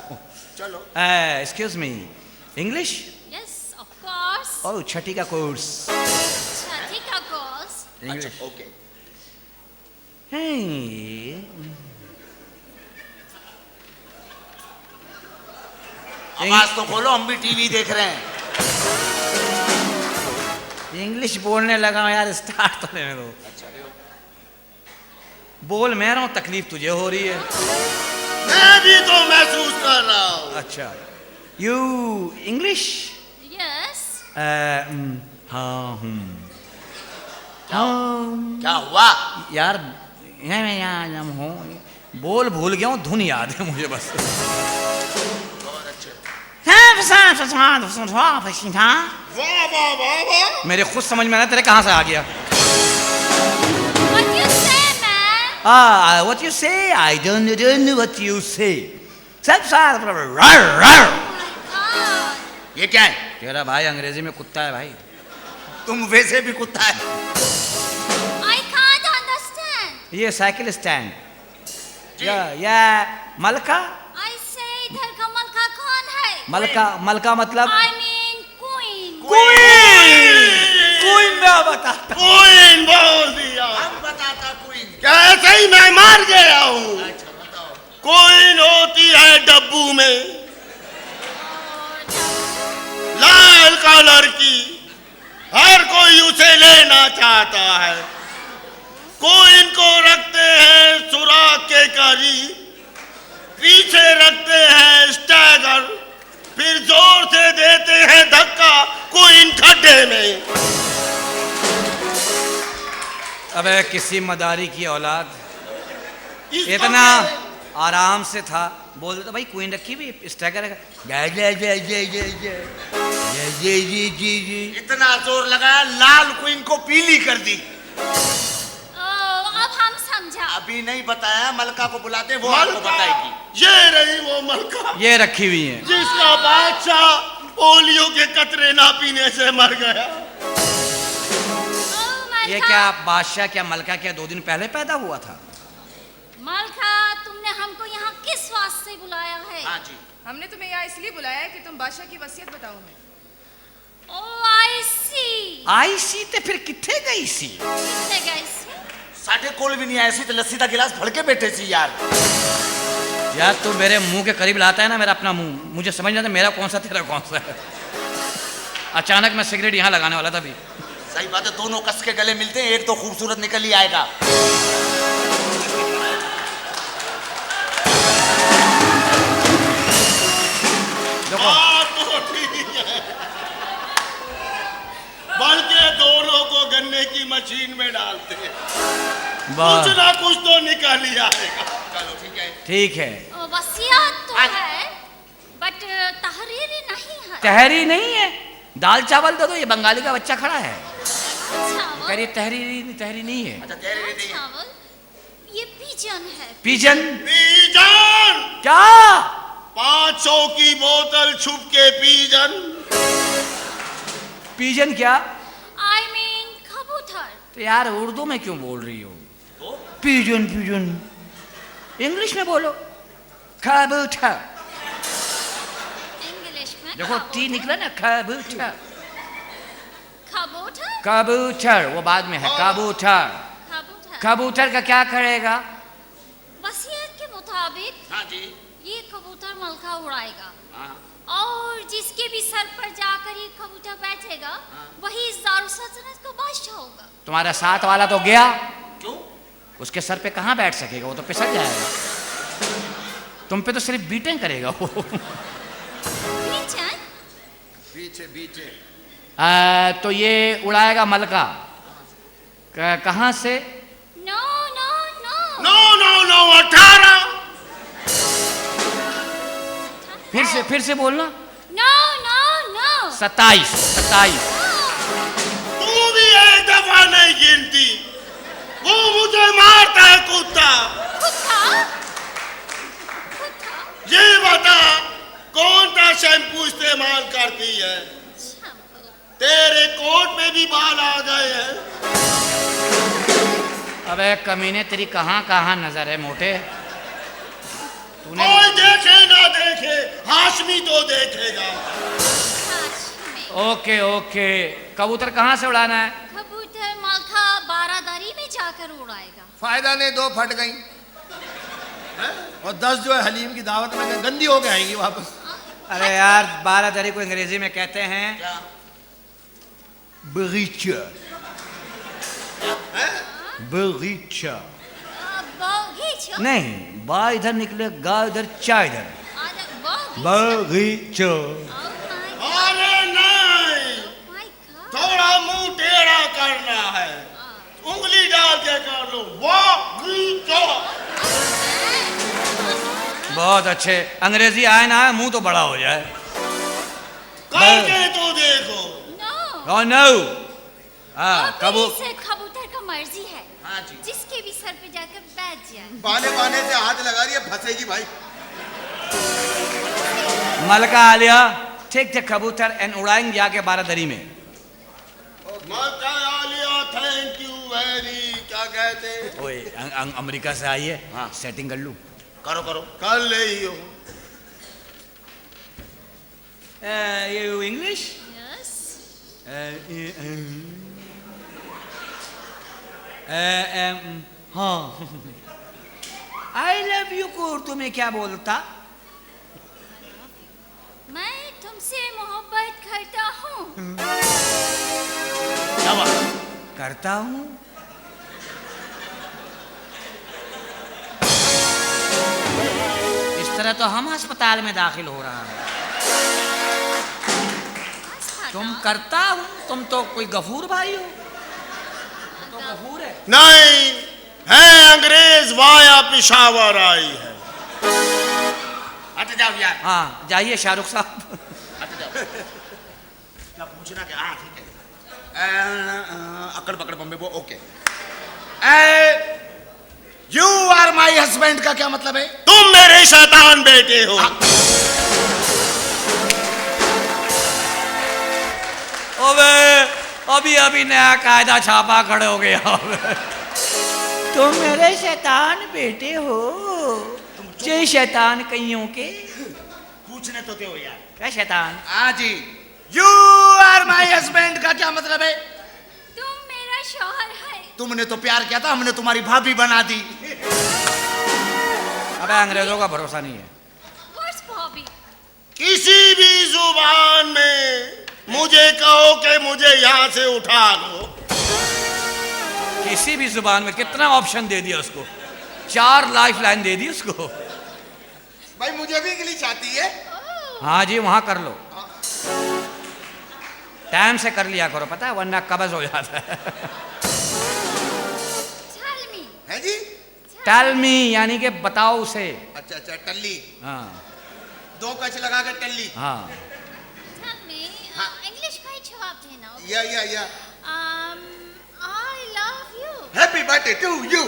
चलो। Excuse me, English? Yes, of course. ओह, छठी का कोर्स। छठी का course. अच्छा ओके। आवाज तो खोलो, हम भी टीवी देख रहे हैं। इंग्लिश बोलने लगा यार, स्टार्ट तो लेने दो। बोल मैं रहा हूँ, तकलीफ तुझे हो रही है। मैं भी तो महसूस कर रहा हूँ। अच्छा, यू इंग्लिश? Yes. हाँ क्या हुआ? यार मैं यहाँ हूँ, बोल भूल गया हूँ, धुन याद है मुझे बस। वाह वाह वाह वाह। मेरे खुद समझ में आया तेरे कहाँ से आ गया। What you say, man? What you say? I don't know what you say. God. ये क्या है? तेरा भाई अंग्रेजी में कुत्ता है भाई। तुम वैसे भी कुत्ता है। I can't understand. ये साइकिल स्टैंड। या मलका? I say इधर का मलका कौन है? मलका मतलब? I mean queen. क्वीन मैं बताता। क्वीन बोल दिया। हम बताता क्वीन। कैसे ही मैं मार गया हूँ। क्वीन होती है डब्बू में, लाल कलर की, हर कोई उसे लेना चाहता है। क्वीन को रखते हैं सुराख के करीब, पीछे रखते हैं स्टैगर, फिर जोर से देते हैं धक्का क्वीन खड्डे में। अबे किसी मदारी की औलाद, इतना आराम से था, बोल देता भाई क्वीन रखी भी स्टैगर है। इतना जोर लगाया, लाल क्वीन को पीली कर दी। अब हम समझा। अभी नहीं बताया, मलका को बुलाते, वो आपको बताएगी। ये रही वो मलका, ये रखी हुई है, जिसका बादशाह पोलियो के कतरे ना पीने से मर गया। ये क्या बादशाह, क्या मलका क्या 2 दिन पहले पैदा हुआ था? मलका, तुमने हमको यहाँ किस वास्ते बुलाया है? हाँ जी। हमने तुम्हें यहाँ इसलिए बुलाया है कि तुम बादशाह की वसीयत बताओ हमें। Oh, I see. आई सी ते फिर किथे गई सी? कितने गए सी? साढ़े कोल भी नहीं आया सी तो लस्सी का गिलास भर के बैठे सी यार। यार तू मेरे मुंह के करीब लाता है ना, मेरा अपना मुंह, मुझे समझ नहीं आता मेरा कौन सा तेरा कौन सा है। अचानक मैं सिगरेट यहाँ लगाने वाला था अभी। सही बात है, दोनों कस के गले मिलते हैं, एक तो खूबसूरत निकल ही आएगा। बात तो ठीक है, बल्कि दोनों को गन्ने की मशीन में डालते हैं, कुछ ना कुछ तो निकल ही आएगा। चलो ठीक है। ठीक है, वसीयत तो है, बट तहरीरी नहीं है। तहरी नहीं है, दाल चावल दे दो। ये बंगाली का बच्चा खड़ा है, चावल? कह रही तहरी नहीं है। अच्छा तेरे नहीं है। चावल? ये पिजन है। पिजन? पीजन क्या? 500 की बोतल छुप के पीजन। पिजन क्या? I mean कबूतर। तो यार उर्दू में क्यों बोल रही हो? पिजन पिजन इंग्लिश में बोलो। कबूतर। इंग्लिश में देखो टी निकला ना, कबूतर। कबूतर? कबूतर वो बाद में है, कबूतर। कबूतर। कबूतर का क्या करेगा? वसीयत के मुताबिक हाँ जी। ये कबूतर मलका उड़ाएगा, हाँ। और जिसके भी सर पर जाकर ये कबूतर बैठेगा वही इस दारुल सल्तनत का बादशाह होगा। तुम्हारा साथ वाला तो गया, क्यों? उसके सर पे कहाँ बैठ सकेगा, वो तो पिसक जाएगा। तुम पे तो सिर्फ बीटें करेगा वो। पिजन? पीछे पीछे। तो ये उड़ाएगा मलका, कहाँ से? No no no. No no no 18। फिर से बोलना। No no no. 27। तू भी एक दफा नहीं गिनती, वो मुझे मारता है कुत्ता। कुत्ता? ये बता कौन सा शैम्पू इस्तेमाल करती है? तेरे कोट में भी बाल आ गए हैं। अबे कमीने तेरी कहाँ कहाँ नजर है मोटे? तूने कोई देखे ना देखे, हाशमी तो देखेगा। ओके ओके, कबूतर कहाँ से उड़ाना है? कबूतर माखा बारादरी में जाकर उड़ाएगा। फायदा नहीं, 2 फट गई और 10 जो है हलीम की दावत में गंदी हो के आएंगी वापस। अरे यार, बारादरी को अंग्रेजी में कहते हैं बगीचा। बगीचा बगीचा नहीं, बा इधर निकले, गा इधर, चा इधर, बगीचा। अरे नहीं, थोड़ा मुंह टेढ़ा करना है, उंगली डाल के कर लो, बगीचा। बहुत अच्छे, अंग्रेजी आए ना आए मुंह तो बड़ा हो जाए। करके तो देखो। नो नो, हाँ से कबूतर का मर्जी है। हाँ जी। जिसके भी सर पे जाकर बैठ जाए। बाने बाने से हाथ लगा रही है, फंसेगी भाई। मलका आलिया, ठीक थे कबूतर एंड उड़ाएंगे जाके बारादरी में। मलका आलिया, थैंक यू वेरी, क्या कहते हैं? ओए अमेरिका से आई है, हाँ सेटिंग कर लूं? करो करो, कर ले ही हो। You English? यस। हाँ, आई लव यू को उर्दू में क्या बोलता? मैं तुमसे मोहब्बत करता हूँ। करता हूँ। इस तरह तो हम अस्पताल में दाखिल हो रहा है। तुम करता हूँ, तुम तो कोई गफूर भाई हो। तो गफूर है? नहीं है, अंग्रेज वाया पिशावर आई है। हट जाओ यार। हाँ जाइए शाहरुख साहब। हट जाओ। क्या पूछना क्या? हाँ ठीक है। अकड़ पकड़ बम्बे वो okay. You are my husband का क्या मतलब है? तुम मेरे शैतान बेटे हो। ओबे अभी अभी नया कायदा छापा खड़े हो गया। तुम मेरे शैतान बेटे हो। जय शैतान कईयों के। पूछने तो थे हो यार। क्या शैतान? हाँ जी। यू आर माई हस्बैंड का क्या मतलब है? तुम मेरा शौहर है। तुमने तो प्यार किया था, हमने तुम्हारी भाभी बना दी। अबे अंग्रेजों का भरोसा नहीं है। What's Bobby? किसी भी जुबान में मुझे कहो कि मुझे यहाँ से उठा लो। किसी भी जुबान में कितना ऑप्शन दे दिया उसको, 4 लाइफ लाइन दे दी उसको। भाई मुझे भी इंग्लिश आती है। हाँ जी, वहां कर लो, टाइम से कर लिया करो, पता है वरना कब्ज हो जाता है। Tell me. है जी? टेल मी यानी कि बताओ उसे। अच्छा अच्छा, टल्ली। हाँ 2 कच लगा कर टल्ली। हाँ। Tell me. English का ही जवाब देना। या। I love you. Happy birthday to you.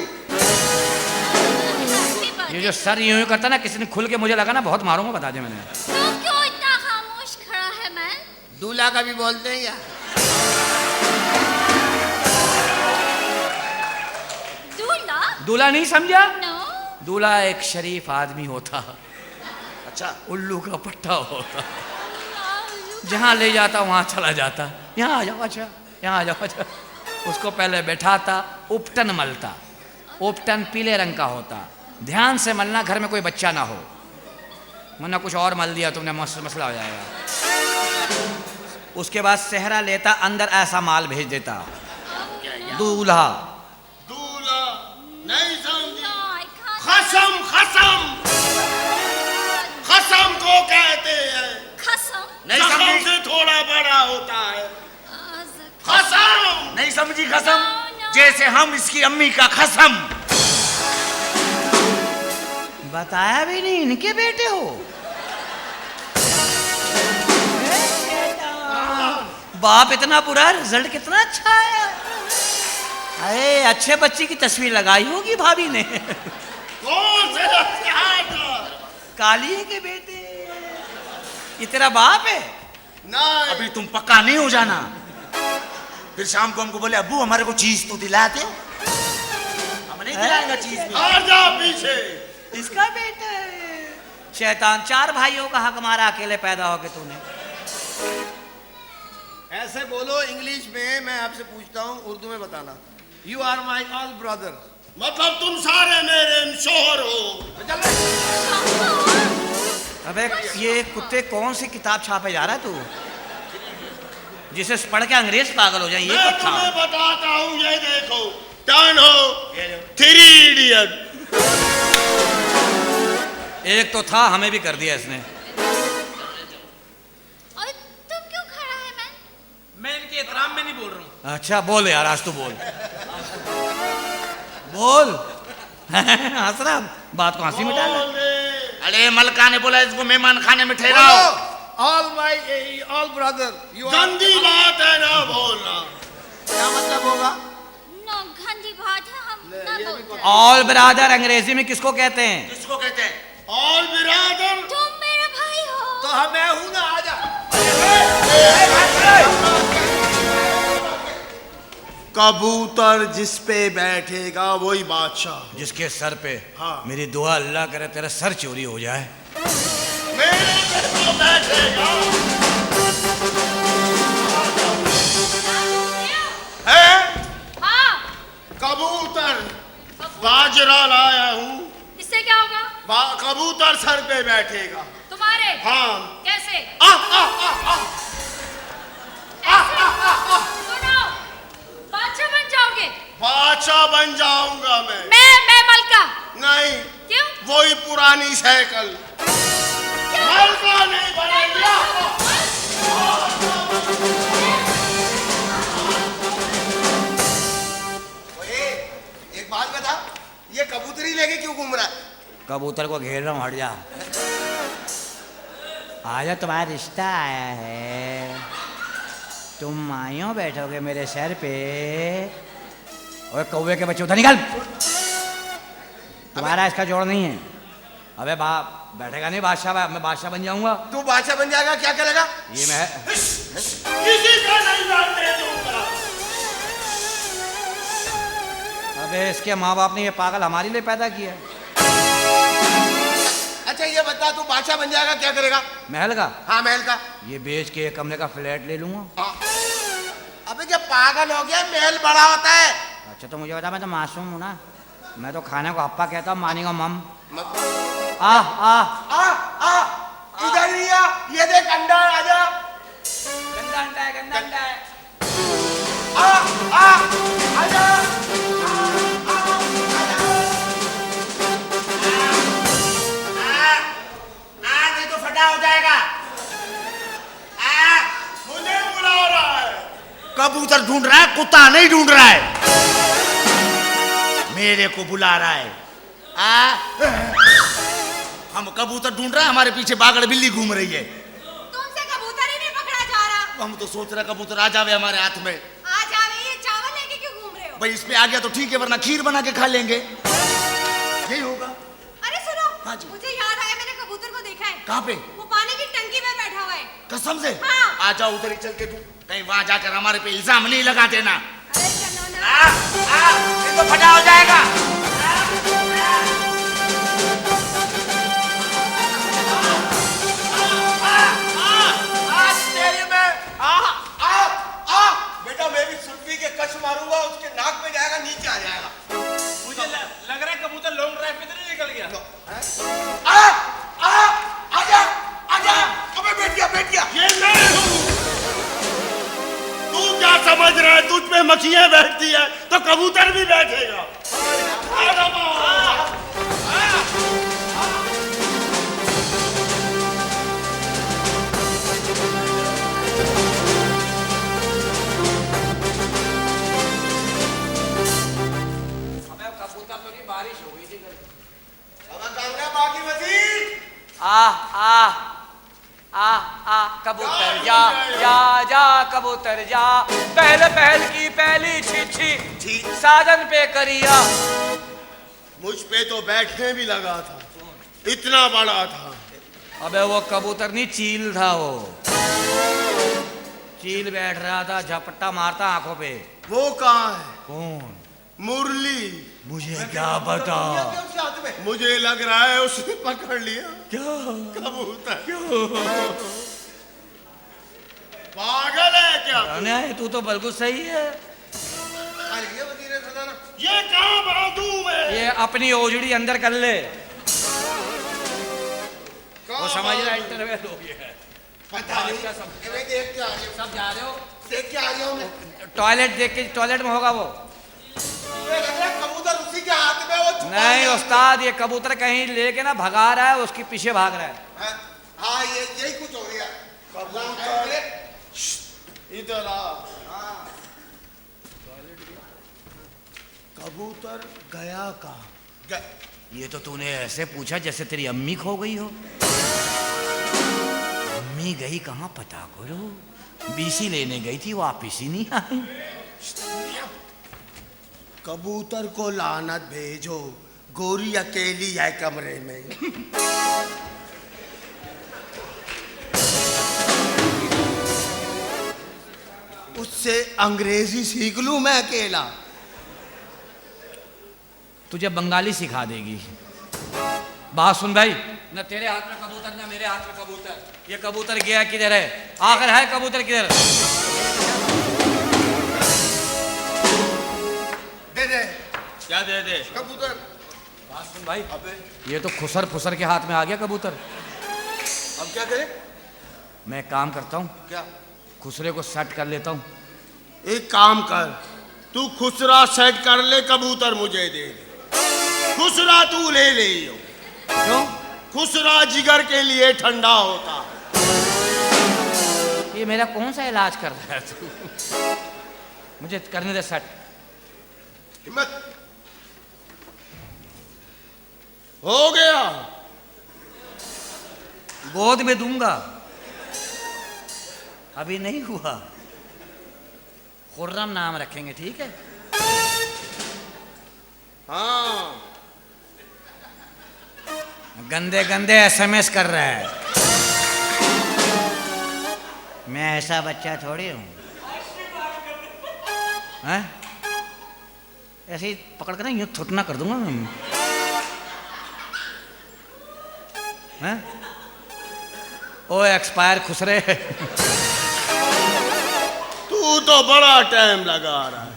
ये जो सर यूं यूं करता ना, किसी ने खुल के मुझे लगा ना बहुत मारूंगा, बता दे मैंने। तुम क्यों इतना खामोश खड़ा है मैं? दूल्हा का भी बोलते हैं या? दूल्हा? दूल्हा नहीं समझा? No. दूल्हा एक शरीफ आदमी होता, अच्छा, उल्लू का पट्टा होता, जहाँ ले जाता वहाँ चला जाता। यहाँ आ जाओ, अच्छा यहाँ आ जाओ, अच्छा। उसको पहले बैठाता, उपटन मलता। उपटन पीले रंग का होता, ध्यान से मलना, घर में कोई बच्चा ना हो, वरना कुछ और मल दिया तुमने मसला हो जाएगा। उसके बाद सेहरा लेता, अंदर ऐसा माल भेज देता। दूल्हा दूल्हा नहीं समझी? No, I can't. खसम खसम खसम को कहते हैं। खसम? नहीं जख्म समझी? से थोड़ा बड़ा होता है। खसम? खसम नहीं समझी? कसम No. जैसे हम इसकी अम्मी का कसम। बताया भी नहीं, इनके बेटे हो। बाप इतना बुरा, रिजल्ट कितना अच्छा है। अरे अच्छे बच्चे की तस्वीर लगाई होगी भाभी ने। कौन से काली के बेटे, ये तेरा बाप है? नहीं, अभी तुम पक्का नहीं हो जाना, फिर शाम को हमको बोले अब्बू हमारे को चीज तो दिला दो। नहीं गिराएगा चीज में। आ जा पीछे। इसका बेटा है। शैतान, 4 भाइयों का हक मारा अकेले पैदा होके तूने। ऐसे बोलो इंग्लिश में, मैं आपसे पूछता हूँ उर्दू में बताना। You are my all brother. मतलब तुम सारे मेरे शोहर हो। अबे ये कुत्ते कौन सी किताब छापे जा रहा है तू, जिसे पढ़ के अंग्रेज पागल हो जाए? ये मैं कुत्ता तुम्हें बताता हूँ, ये देखो, टर्न हो 3 इडियट। एक तो था, हमें भी कर दिया इसने। और तुम क्यों खड़ा है? मैं इनके एहतराम में नहीं बोल रहा हूँ। अच्छा बोल यार, आज तू बोल बोल। हंस रहा, बात को हंसी में डाल रहा। अरे मलका ने बोला इसको मेहमान खाने में ठहराओ। All my all brother. You are. गंदी बात है ना बोलना। क्या मतलब होगा? नो, गंदी बात है, हम ना बोलते। ऑल ब्रादर अंग्रेजी में किसको कहते हैं? किसको कहते हैं? ऑल बिरादर। तुम मेरा भाई हो। तो हम मैं हूं ना, आजा। कबूतर जिस पे बैठेगा वही बादशाह। जिसके सर पे हाँ। मेरी दुआ अल्लाह करे तेरा सर चोरी हो जाए। मेरे पे तो बैठेगा। है हाँ, कबूतर। बाजरा लाया हूँ। इससे क्या होगा? कबूतर सर पे बैठेगा। तुम्हारे? हाँ। कैसे? ऐसे? सुनो, बादशाह बन जाओगे। बादशाह बन जाऊंगा मैं। मैं मलका। नहीं, क्यों? वही पुरानी साइकिल। मलका नहीं बनेगा। एक बात बता, ये कबूतरी लेके क्यों घूम रहा है? कबूतर को घेर रहा हूँ, हट जा। आजा, तुम्हारा रिश्ता आया है, तुम आयो बैठोगे मेरे सर पे। और कौवे के बच्चे उधर निकल, तुम्हारा इसका जोड़ नहीं है। अबे बाप बैठेगा नहीं बादशाह, मैं बादशाह बन जाऊंगा। तू बादशाह बन जाएगा, क्या करेगा? ये मैं किसी का नहीं जानने दूंगा। अबे इसके माँ बाप ने ये पागल हमारे लिए पैदा किया है। अच्छा ये बता, तू बादशाह बन जाएगा, क्या करेगा? महल का? हाँ महल का। ये बेच के 1 कमरे का फ्लैट ले लूंगा। अबे जब पागल हो गया, महल बड़ा होता है। अच्छा तो मुझे बता, मैं तो मासूम हूँ ना, मैं तो खाने को अप्पा कहता हूँ, मानेगा मम। आ आ आ इधर नहीं आ, ये देख अंडा है, आजा। गंदा अंडा है, गंदा अंडा है। आजा। नहीं तो फटा हो जाएगा। मुझे बुला रहा है। कबूतर ढूंढ रहा है, कुत्ता नहीं ढूंढ रहा है, मेरे को बुला रहा है। हम कबूतर ढूंढ रहे हैं, हमारे पीछे बागड़ बिल्ली घूम रही है। तुमसे कबूतर ही नहीं पकड़ा जा रहा। हम तो सोच रहे कबूतर आ जावे हमारे हाथ में। आ जावे, ये चावल लेके क्यों घूम रहे हो? भाई इस पे आ गया तो ठीक है, वरना खीर बना के खा लेंगे, यही होगा। अरे सुनो, हाँ जी। मुझे याद आया, मैंने कबूतर को देखा है। कहाँ पे? वो पानी की टंकी में बैठा हुआ है। कसम से? हाँ। आ जाओ उधर ही चल के, तू कहीं वहां जाकर हमारे पे इल्जाम नहीं लगा देना। अरे चलो ना। नहीं तो फटा हो जाएगा। बेटा मैं भी सुल्फी के कश मारूंगा, उसके नाक में जाएगा, नीचे आ जाएगा। मुझे लग रहा है कबूतर लॉन्ग ड्राइव पे तो नहीं निकल गया। आजा आजा। अबे बैठ गया। ये मैं हूँ। तू क्या समझ रहा है, तुझ पे मक्खियां बैठती है तो कबूतर भी बैठेगा। कबूतर तो नहीं, बारिश हो गई थी। अब कांगड़ा बाकी वजीर। आ कबूतर जा जा जा, कबूतर जा, पहल की पहली छी साजन पे करिया। मुझ पे तो बैठने भी लगा था, इतना बड़ा था। अबे वो कबूतर नहीं, चील था वो। चील बैठ रहा था, झपट्टा मारता आंखों पे। वो कहाँ है? कौन? मुरली। मुझे क्या पता। उसके हाथ में मुझे लग रहा है उसने पकड़ लिया क्या कबूतर। पागल है क्या तू? नहीं, तू तो बिल्कुल सही है। ये वजीर खजाना ये कहाँ बाजू में? ये अपनी ओजड़ी अंदर कर ले। वो समझ रहा है इंटरवेल हो गया है। पता नहीं मैं देख के आ रही हूँ। सब जा रहे हो? देख के आ रही हूँ मैं। टॉयलेट देख के टॉयलेट में होगा वो। मुझे लग रहा है कबूतर उसी के हाथ में वो छुपा नहीं लिया। उस्ताद, ये कबूतर कहीं लेके ना भगा रहा है, उसके पीछे भाग रहा है। हाँ ये यही कुछ हो गया। कबूतर इधर आ। कबूतर गया कहाँ? ये तो तूने ऐसे पूछा जैसे तेरी अम्मी खो गई हो। अम्मी गई कहाँ पता करो। बीसी लेने गई थी, वापिस ही नहीं आई। कबूतर को लानत भेजो, गोरी अकेली है कमरे में। उससे अंग्रेजी सीख लूं मैं अकेला। तुझे बंगाली सिखा देगी। बात सुन भाई, न तेरे हाथ में कबूतर न मेरे हाथ में कबूतर। ये कबूतर गया किधर है? आखिर है कबूतर किधर? दे दे क्या दे दे? कबूतर। बात सुन भाई, ये तो खुसर फुसर के हाथ में आ गया कबूतर। अब क्या करें? मैं काम करता हूँ, क्या? खुसरे को सेट कर लेता हूँ। एक काम कर, तू खुसरा सेट कर ले, कबूतर मुझे दे दे। खुसरा तू ले ले। क्यों? खुसरा जिगर के लिए ठंडा होता। ये मेरा कौन सा इलाज कर रहा है तू? मुझे करने दे सेट। हिम्मत हो गया। गोद में दूंगा, अभी नहीं हुआ। खुर्रम नाम रखेंगे, ठीक है? हाँ गंदे गंदे एसएमएस कर रहा है। मैं ऐसा बच्चा थोड़ी हूँ। हैं? ऐसे ही पकड़ कर ना यूँ थुटना कर दूंगा मैं। हैं? ओ एक्सपायर खुसरे। तू तो बड़ा टाइम लगा रहा है।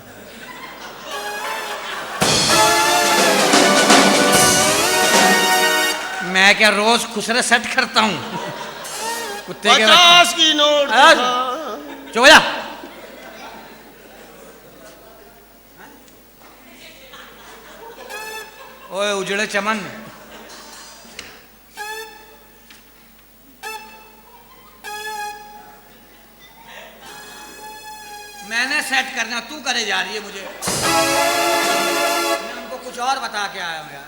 मैं क्या रोज खुसरे सेट करता हूँ? कुत्ते के 50 की नोट हाँ? दिखा। चुप हो जा। ओए उजड़े चमन, मैंने सेट करना, तू करे जा रही है मुझे। मैं उनको कुछ और बता के आया हूं यार।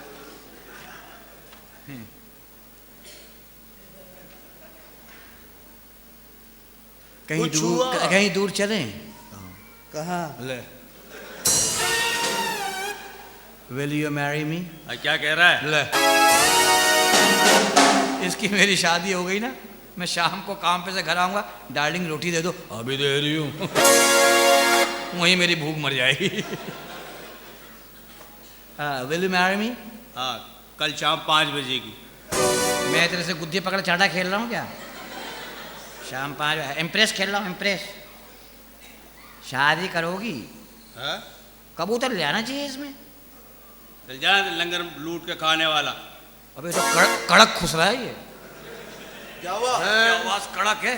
कुछ हुआ? कहीं दूर चलें? कहाँ? ले, विल यू मैरी मी? क्या कह रहा है? ले, इसकी मेरी शादी हो गई ना, मैं शाम को काम पे से घर आऊंगा, डार्लिंग रोटी दे दो। अभी दे रही हूँ। वहीं मेरी भूख मर जाएगी। Will you marry me? हाँ, कल शाम 5 बजे की। मैं तेरे से गुद्दी पकड़ चाटा खेल रहा हूँ क्या? शाम 5 बजे इम्प्रेस खेल रहा हूँ, इम्प्रेस। शादी करोगी? हाँ? कबूतर ले आना चाहिए इसमें। चल जा, लंगर लूट के खाने वाला। अबे तो कड़क खुश रहा है ये। क्या हुआ? आवाज कड़क है।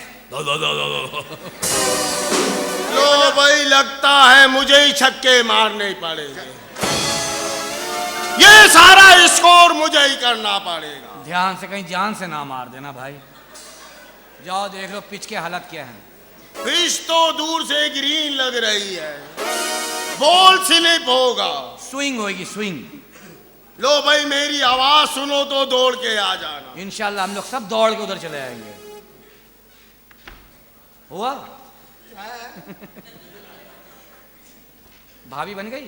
लो भाई, लगता है मुझे ही छक्के मारने पड़ेंगे। ये सारा स्कोर मुझे ही करना पड़ेगा। ध्यान से, कहीं जान से ना मार देना भाई। जाओ देख लो पिच के हालत क्या है। पिच तो दूर से ग्रीन लग रही है, बॉल स्लिप होगा। स्विंग होगी, स्विंग। लो भाई, मेरी आवाज सुनो तो दौड़ के आ जाना। इंशाल्लाह हम लोग सब दौड़ के उधर चले आएंगे। हुआ? भाभी बन गई?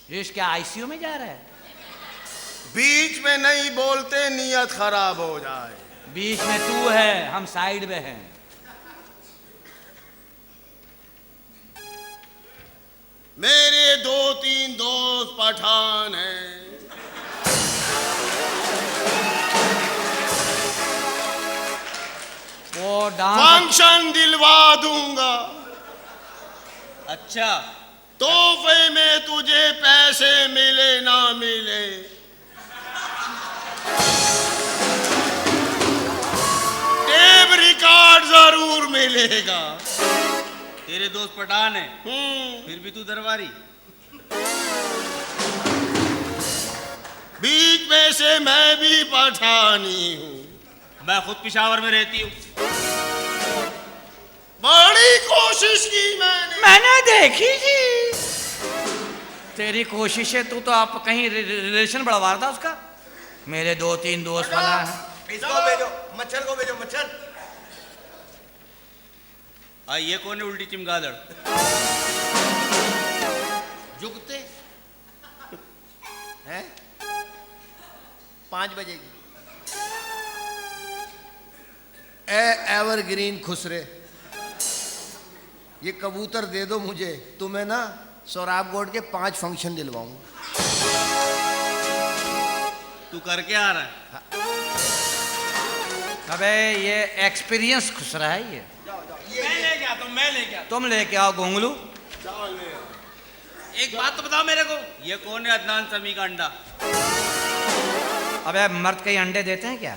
ये क्या आईसीयू में जा रहा है? बीच में नहीं बोलते, नियत खराब हो जाए। बीच में तू है, हम साइड में हैं। मेरे 2-3 दोस्त पठान है। वो डांस फंक्शन दिलवा दूंगा, अच्छा तोहफे में तुझे पैसे मिले ना मिले। टेप रिकॉर्ड जरूर मिलेगा। तेरे दोस्त पठान है, फिर भी तू दरबारी। बीच में से मैं भी पठानी हूँ। मैं खुद पिशावर में रहती हूँ। बड़ी कोशिश की मैंने देखी जी। तेरी कोशिश है, तू तो आप कहीं रिलेशन बढ़वा रहा था उसका। मेरे 2-3 दोस्त वाला है। इसको भेजो, मच्छर को भेजो, मच्छर। ये कौन है उल्टी चिमगादड़? जुगते हैं 5 बजेगी। एवरग्रीन खुसरे, ये कबूतर दे दो मुझे, तुम्हें ना सोराबगोड के 5 फंक्शन दिलवाऊंगा। तू करके आ रहा है? अबे ये एक्सपीरियंस खुसरा है ये। मैं लेके आता हूँ, मैं लेके आता तुम लेके आओ गोंगलू। हूँ। एक बात तो बताओ मेरे को, ये कौन है अदनान समी का अंडा? अबे मर्द कई अंडे देते हैं क्या?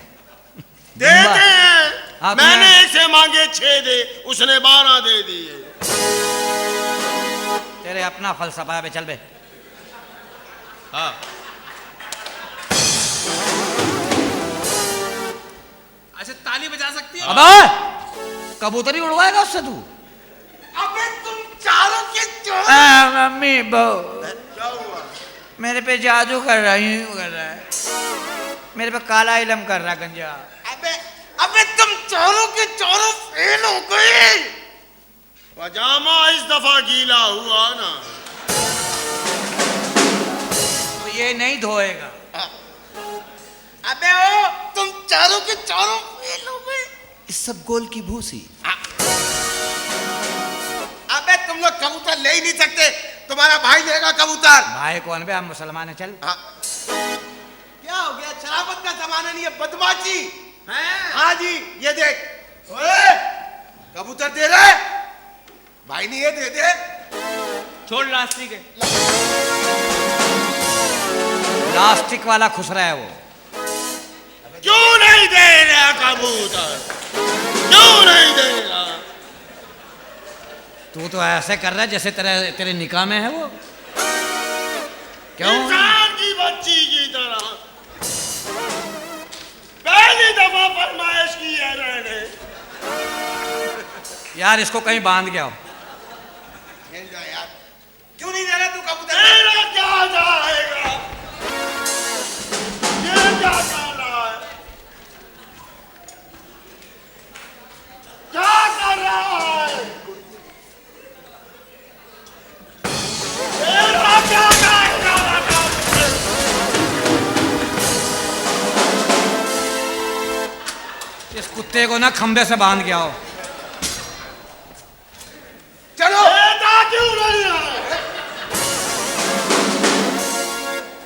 देते हैं। हाँ, मैंने 1 से मांगे 6 दे, उसने 12 दे दिए। तेरे अपना फलसफा है बे, चल बे। हाँ अच्छा, ताली बजा सकती है? अबे कबूतर ही उड़वाएगा उससे तू? अबे तुम चारों के चारों। मम्मी बहू क्या हुआ? मेरे पे जादू कर रहा है, मेरे पे काला इलम कर रहा है गंजा। अबे तुम चारों के चारों फेल हो गए। पजामा इस दफा गीला हुआ ना, तो ये नहीं धोएगा। अबे ओ तुम चारों के चारों फेल हो गए। इस सब गोल की भूसी। अबे तुम लोग कबूतर ले ही नहीं सकते, तुम्हारा भाई लेगा कबूतर। भाई कौन बे, हम मुसलमान है, चल। क्या हो गया? शराबत का जमाना नहीं है, बदमाशी है। हाँ जी, ये देख। ओए, कबूतर दे रहे भाई, नहीं है, दे दे। छोड़ लास्टिक है। लास्टिक वाला खुसरा है वो। क्यों नहीं दे रहा कबूतर? क्यों नहीं दे रहा? तू तो ऐसे कर रहा है जैसे तेरे निकाह में है वो। क्यों? इंसान की बच्ची की तरह पहली दफा फरमाइश की है मैंने। यार इसको कहीं बांध गया हो। यार क्यों नहीं दे रहा तू कबूतर? तेरा क्या जाएगा? ये क्या कर रहा है? क्या कर रहा है? तेरा क्या जाएगा? इस कुत्ते को ना खंबे से बांध गया हो। चलो। बेटा क्यों नहीं